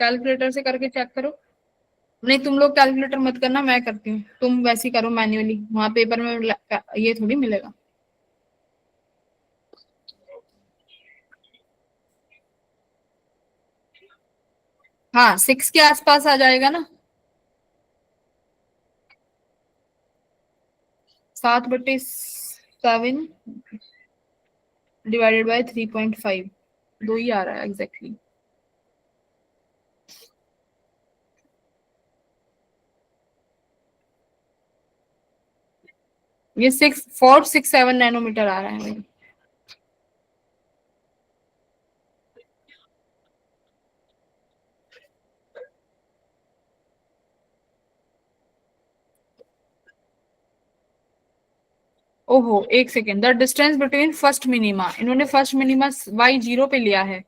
कैलकुलेटर से करके चेक करो। नहीं तुम लोग कैलकुलेटर मत करना, मैं करती हूँ, तुम वैसे करो मैन्युअली, वहां पेपर में ये थोड़ी मिलेगा। हाँ 6 के आसपास आ जाएगा ना, 7/7 डिवाइडेड बाय 3.5, 2 ही आ रहा है एग्जैक्टली। ये 467 नैनोमीटर आ रहा है भाई। ओहो एक second, the distance between first minima, इन्होंने फर्स्ट मिनिमा y0 पे लिया है,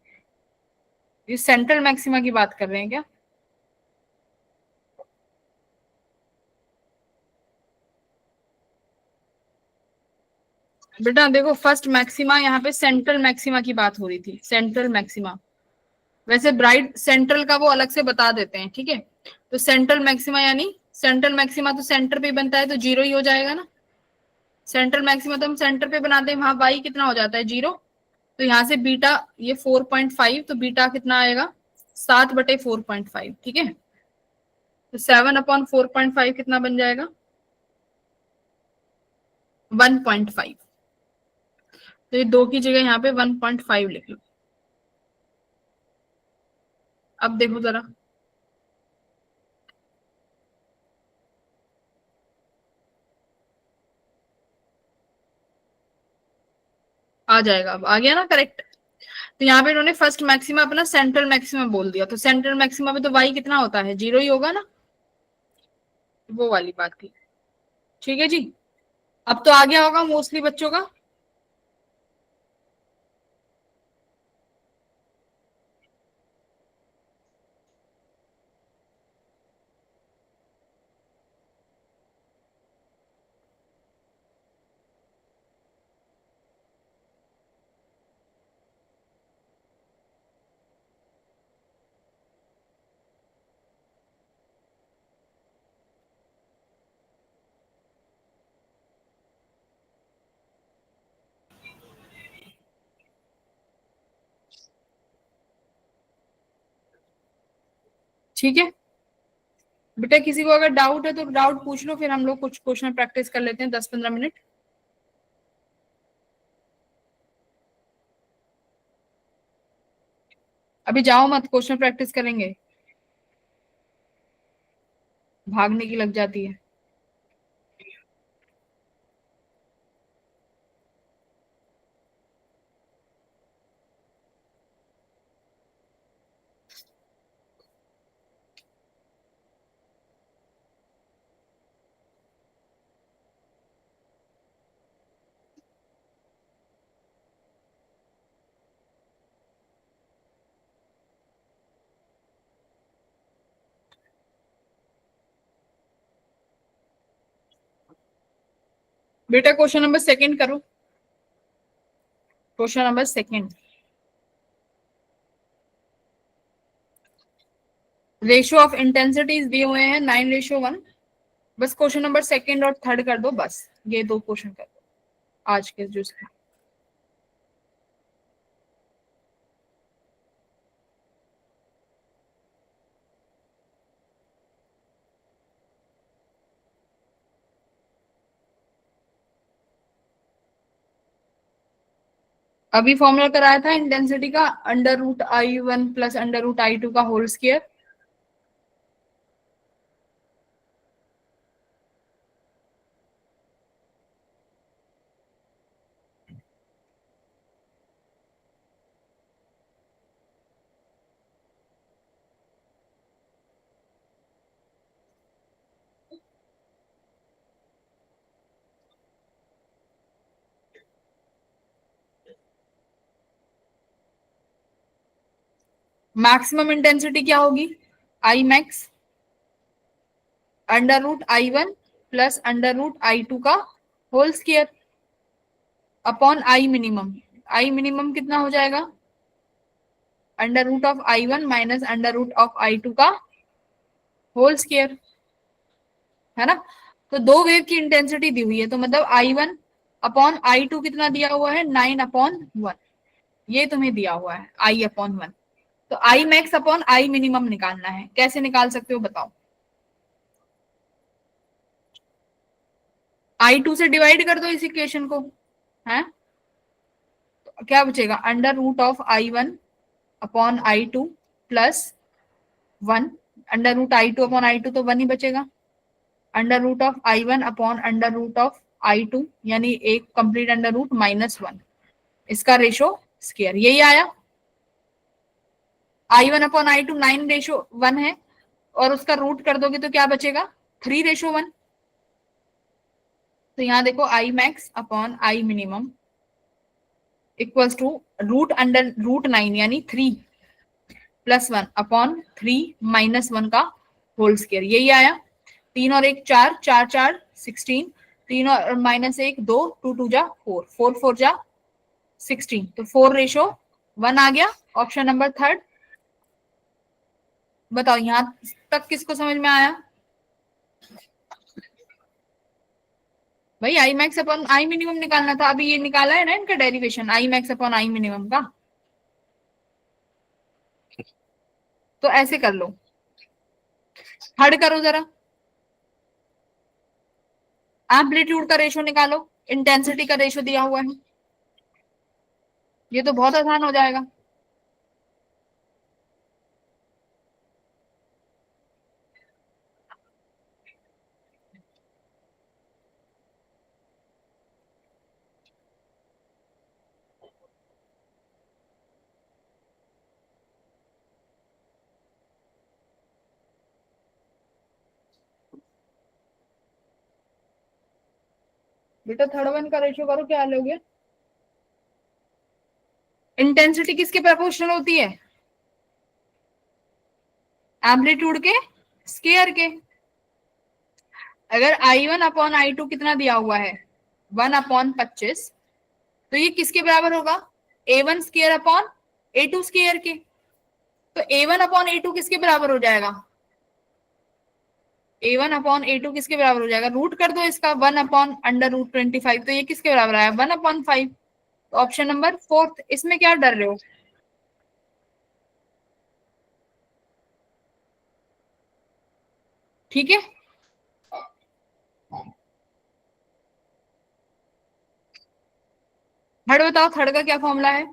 ये सेंट्रल मैक्सिमा की बात कर रहे हैं क्या। बेटा देखो फर्स्ट मैक्सिमा, यहाँ पे सेंट्रल मैक्सिमा की बात हो रही थी, सेंट्रल मैक्सिमा। वैसे ब्राइट सेंट्रल का वो अलग से बता देते हैं, ठीक है। तो सेंट्रल मैक्सिमा यानी सेंट्रल मैक्सिमा तो सेंटर पे बनता है तो 0 ही हो जाएगा ना। सेंट्रल मैक्सिमा तो हम सेंटर पे बनाते हैं, वहां y कितना हो जाता है 0। तो यहाँ से बीटा ये 4.5, तो बीटा कितना आएगा 7/4.5, ठीक है। तो 7/4.5 कितना बन जाएगा 1.5। तो ये 2 की जगह यहाँ पे 1.5 लिख लो। अब देखो जरा, आ जाएगा, अब आ गया ना करेक्ट। तो यहाँ पे इन्होंने फर्स्ट मैक्सिमा अपना सेंट्रल मैक्सिमा बोल दिया, तो सेंट्रल मैक्सिमा पे तो y कितना होता है 0 ही होगा ना। वो वाली बात थी। ठीक है जी, अब तो आ गया होगा मोस्टली बच्चों का। ठीक है बेटा, किसी को अगर डाउट है तो डाउट पूछ लो, फिर हम लोग कुछ क्वेश्चन प्रैक्टिस कर लेते हैं 10-15 मिनट। अभी जाओ मत, क्वेश्चन प्रैक्टिस करेंगे, भागने की लग जाती है। बेटा क्वेश्चन नंबर सेकंड करो, question number second. Ratio of intensities दिए हुए हैं 9:1। बस क्वेश्चन नंबर सेकंड और थर्ड कर दो, बस ये दो क्वेश्चन कर दो आज के जो से। अभी फॉर्मूला कराया था इंटेंसिटी का, √I1 + √I2 का होल स्क्वायर। मैक्सिमम इंटेंसिटी क्या होगी? I max √I1 + √I2 का whole square upon I minimum. I minimum कितना हो जाएगा? √I1 - √I2 का होल स्क्वायर, है ना। तो दो वेव की इंटेंसिटी दी हुई है, तो मतलब I1 अपॉन I2 कितना दिया हुआ है? 9/1। ये तुम्हें दिया हुआ है I/1। तो I max upon I minimum निकालना है। कैसे निकाल सकते हो बताओ? I2 से डिवाइड कर दो इस इक्वेशन को, है तो क्या बचेगा? √I1 upon I2 + 1। √I2 upon I2 तो 1 ही बचेगा। √I1 अपॉन √I2 यानी एक कंप्लीट √-1। इसका रेशो स्क्वायर यही आया। I1 अपॉन I2 9:1 है, और उसका रूट कर दोगे तो क्या बचेगा? 3:1। तो यहां देखो I max upon I minimum equals to √9 यानी 3 + 1 अपॉन 3 - 1 का होल स्क्वायर, यही आया। 3 और 1 4, 4 4 16, 3 और -1 2, 2 2 जा 4, 4 4 जा 16, तो 4:1 आ गया। Option number third. बताओ यहां तक किसको समझ में आया? भाई I max upon I minimum निकालना था, अभी ये निकाला है ना इनका derivation, I max upon I minimum का। तो ऐसे कर लो, थर्ड करो जरा, एम्पलीट्यूड का रेशो निकालो, इंटेंसिटी का रेशो दिया हुआ है, ये तो बहुत आसान हो जाएगा। बेटा थर्ड वन का रेशियो करो, क्या लोगे? इंटेंसिटी किसके प्रोपोर्शनल होती है? एम्पलीट्यूड के स्केयर के। अगर I1 अपॉन I2 कितना दिया हुआ है 1/25, तो ये किसके बराबर होगा? A1 square upon A2 square के। तो A1 अपॉन A2 किसके बराबर हो जाएगा? A1 अपॉन A2 किसके बराबर हो जाएगा? रूट कर दो इसका, 1/√25। तो ये किसके बराबर आया? 1/5। तो ऑप्शन नंबर 4। इसमें क्या डर रहे हो? ठीक है, थर्ड बताओ, थर्ड का क्या फॉर्मूला है?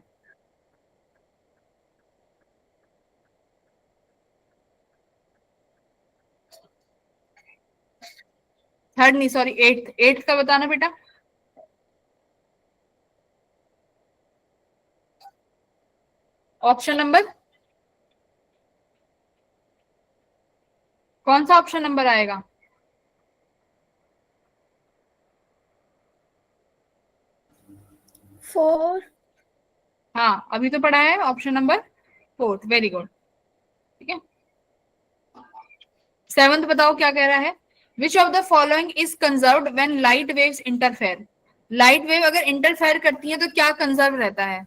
थर्ड नहीं, सॉरी, एट्थ। एट्थ का बताना बेटा। ऑप्शन नंबर कौन सा ऑप्शन नंबर आएगा? फोर। हाँ, अभी तो पढ़ा है ऑप्शन नंबर 4। Very good. ठीक है, सेवंथ बताओ क्या कह रहा है? Which of the following is conserved when light waves interfere? Light wave अगर इंटरफेयर करती है तो क्या कंजर्व रहता है?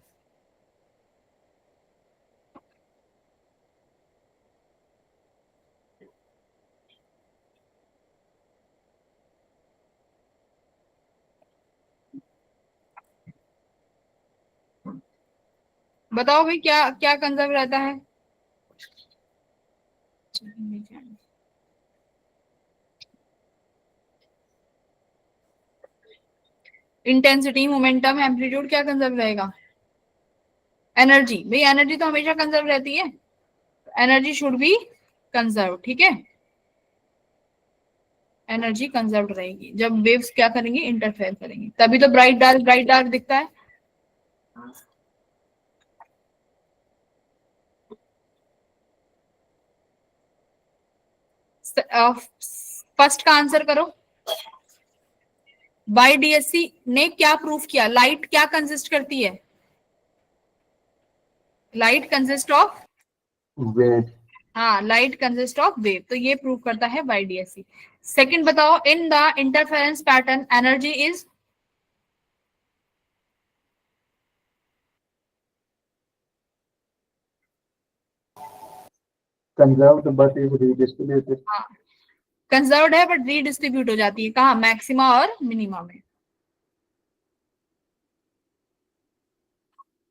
बताओ भाई, क्या क्या कंजर्व रहता है? इंटेंसिटी, मोमेंटम, एम्पलीट्यूड, क्या कंजर्व रहेगा? एनर्जी। भाई एनर्जी तो हमेशा कंजर्व रहती है, एनर्जी शुड बी कंजर्व। ठीक है, एनर्जी कंजर्व रहेगी जब वेव्स क्या करेंगे? इंटरफेयर करेंगे। तभी तो ब्राइट डार्क दिखता है। फर्स्ट का आंसर करो। बाय डीएससी ने क्या प्रूफ किया? लाइट क्या कंसिस्ट करती है? Light consist of, wave. हाँ, लाइट कंसिस्ट ऑफ वेव। तो ये प्रूव करता है बाय डीएससी। सेकंड बताओ, इन the interference pattern energy is? Conserved but is redistributed. हाँ, कंजर्व्ड है बट रीडिस्ट्रीब्यूट हो जाती है। कहा? मैक्सिमा और मिनिमा में।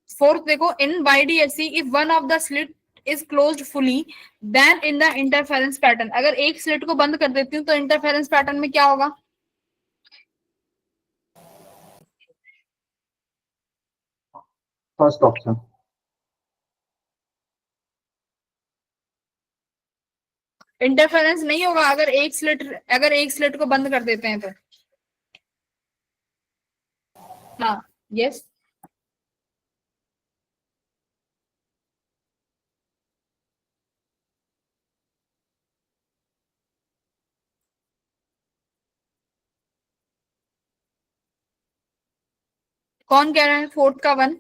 फोर्थ देखो, in YDSC if one of the slit is closed fully then in the interference pattern. अगर एक स्लिट को बंद कर देती हूँ तो इंटरफेरेंस पैटर्न में क्या होगा? First option. इंटरफेरेंस नहीं होगा अगर एक स्लिट को बंद कर देते हैं तो। हाँ, यस। कौन कह रहा है फोर्थ का 1?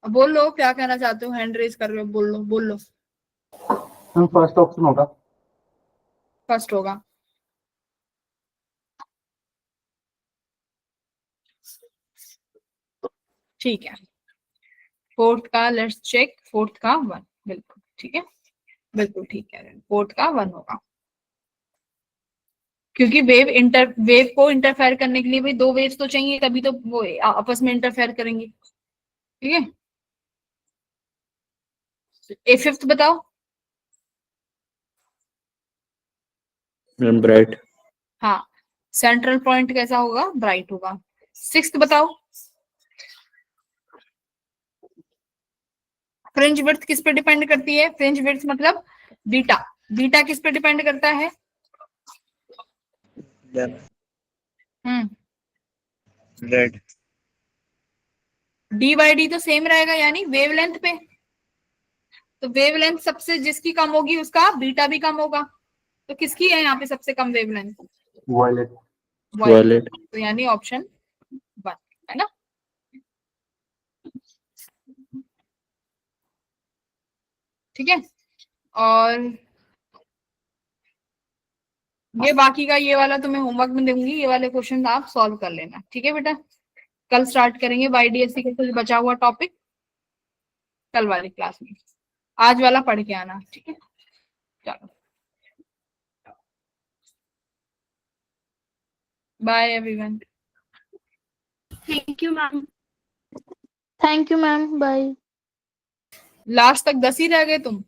बोल लो क्या कहना चाहते हो, हैंड रेज कर रहे हो, बोल लो बोल लो। फर्स्ट ऑप्शन होगा। फर्स्ट होगा। ठीक है, फोर्थ का लेट्स चेक। फोर्थ का 1, बिल्कुल ठीक है, बिल्कुल ठीक है, फोर्थ का 1 होगा। क्योंकि वेव को इंटरफेयर करने के लिए भाई दो वेव्स तो चाहिए, तभी तो वो आपस में इंटरफेयर करेंगे। ठीक है, ए फिफ्थ बताओ। ब्राइट। हाँ, सेंट्रल पॉइंट कैसा होगा? ब्राइट होगा। सिक्स्थ बताओ। फ्रिंज विड्थ किस पे डिपेंड करती है? फ्रिंज विड्थ मतलब बीटा। बीटा किस पे डिपेंड करता है? हम्म, रेड। डी बाई डी तो सेम रहेगा, यानी वेवलेंथ पे। तो वेवलेंथ सबसे जिसकी कम होगी उसका बीटा भी कम होगा। तो किसकी है यहाँ पे सबसे कम वेवलेंथ? Violet. Violet. तो यानी ऑप्शन 1 है ना। ठीक है, और ये बाकी का ये वाला तुम्हें होमवर्क में दूंगी, ये वाले क्वेश्चन आप सॉल्व कर लेना। ठीक है बेटा, कल स्टार्ट करेंगे YDSC का कुछ बचा हुआ टॉपिक कल वाली क्लास में। आज वाला पढ़ के आना। ठीक है, चलो bye everyone. Thank you ma'am. Thank you ma'am, bye. Last तक 10 ही रह गए तुम।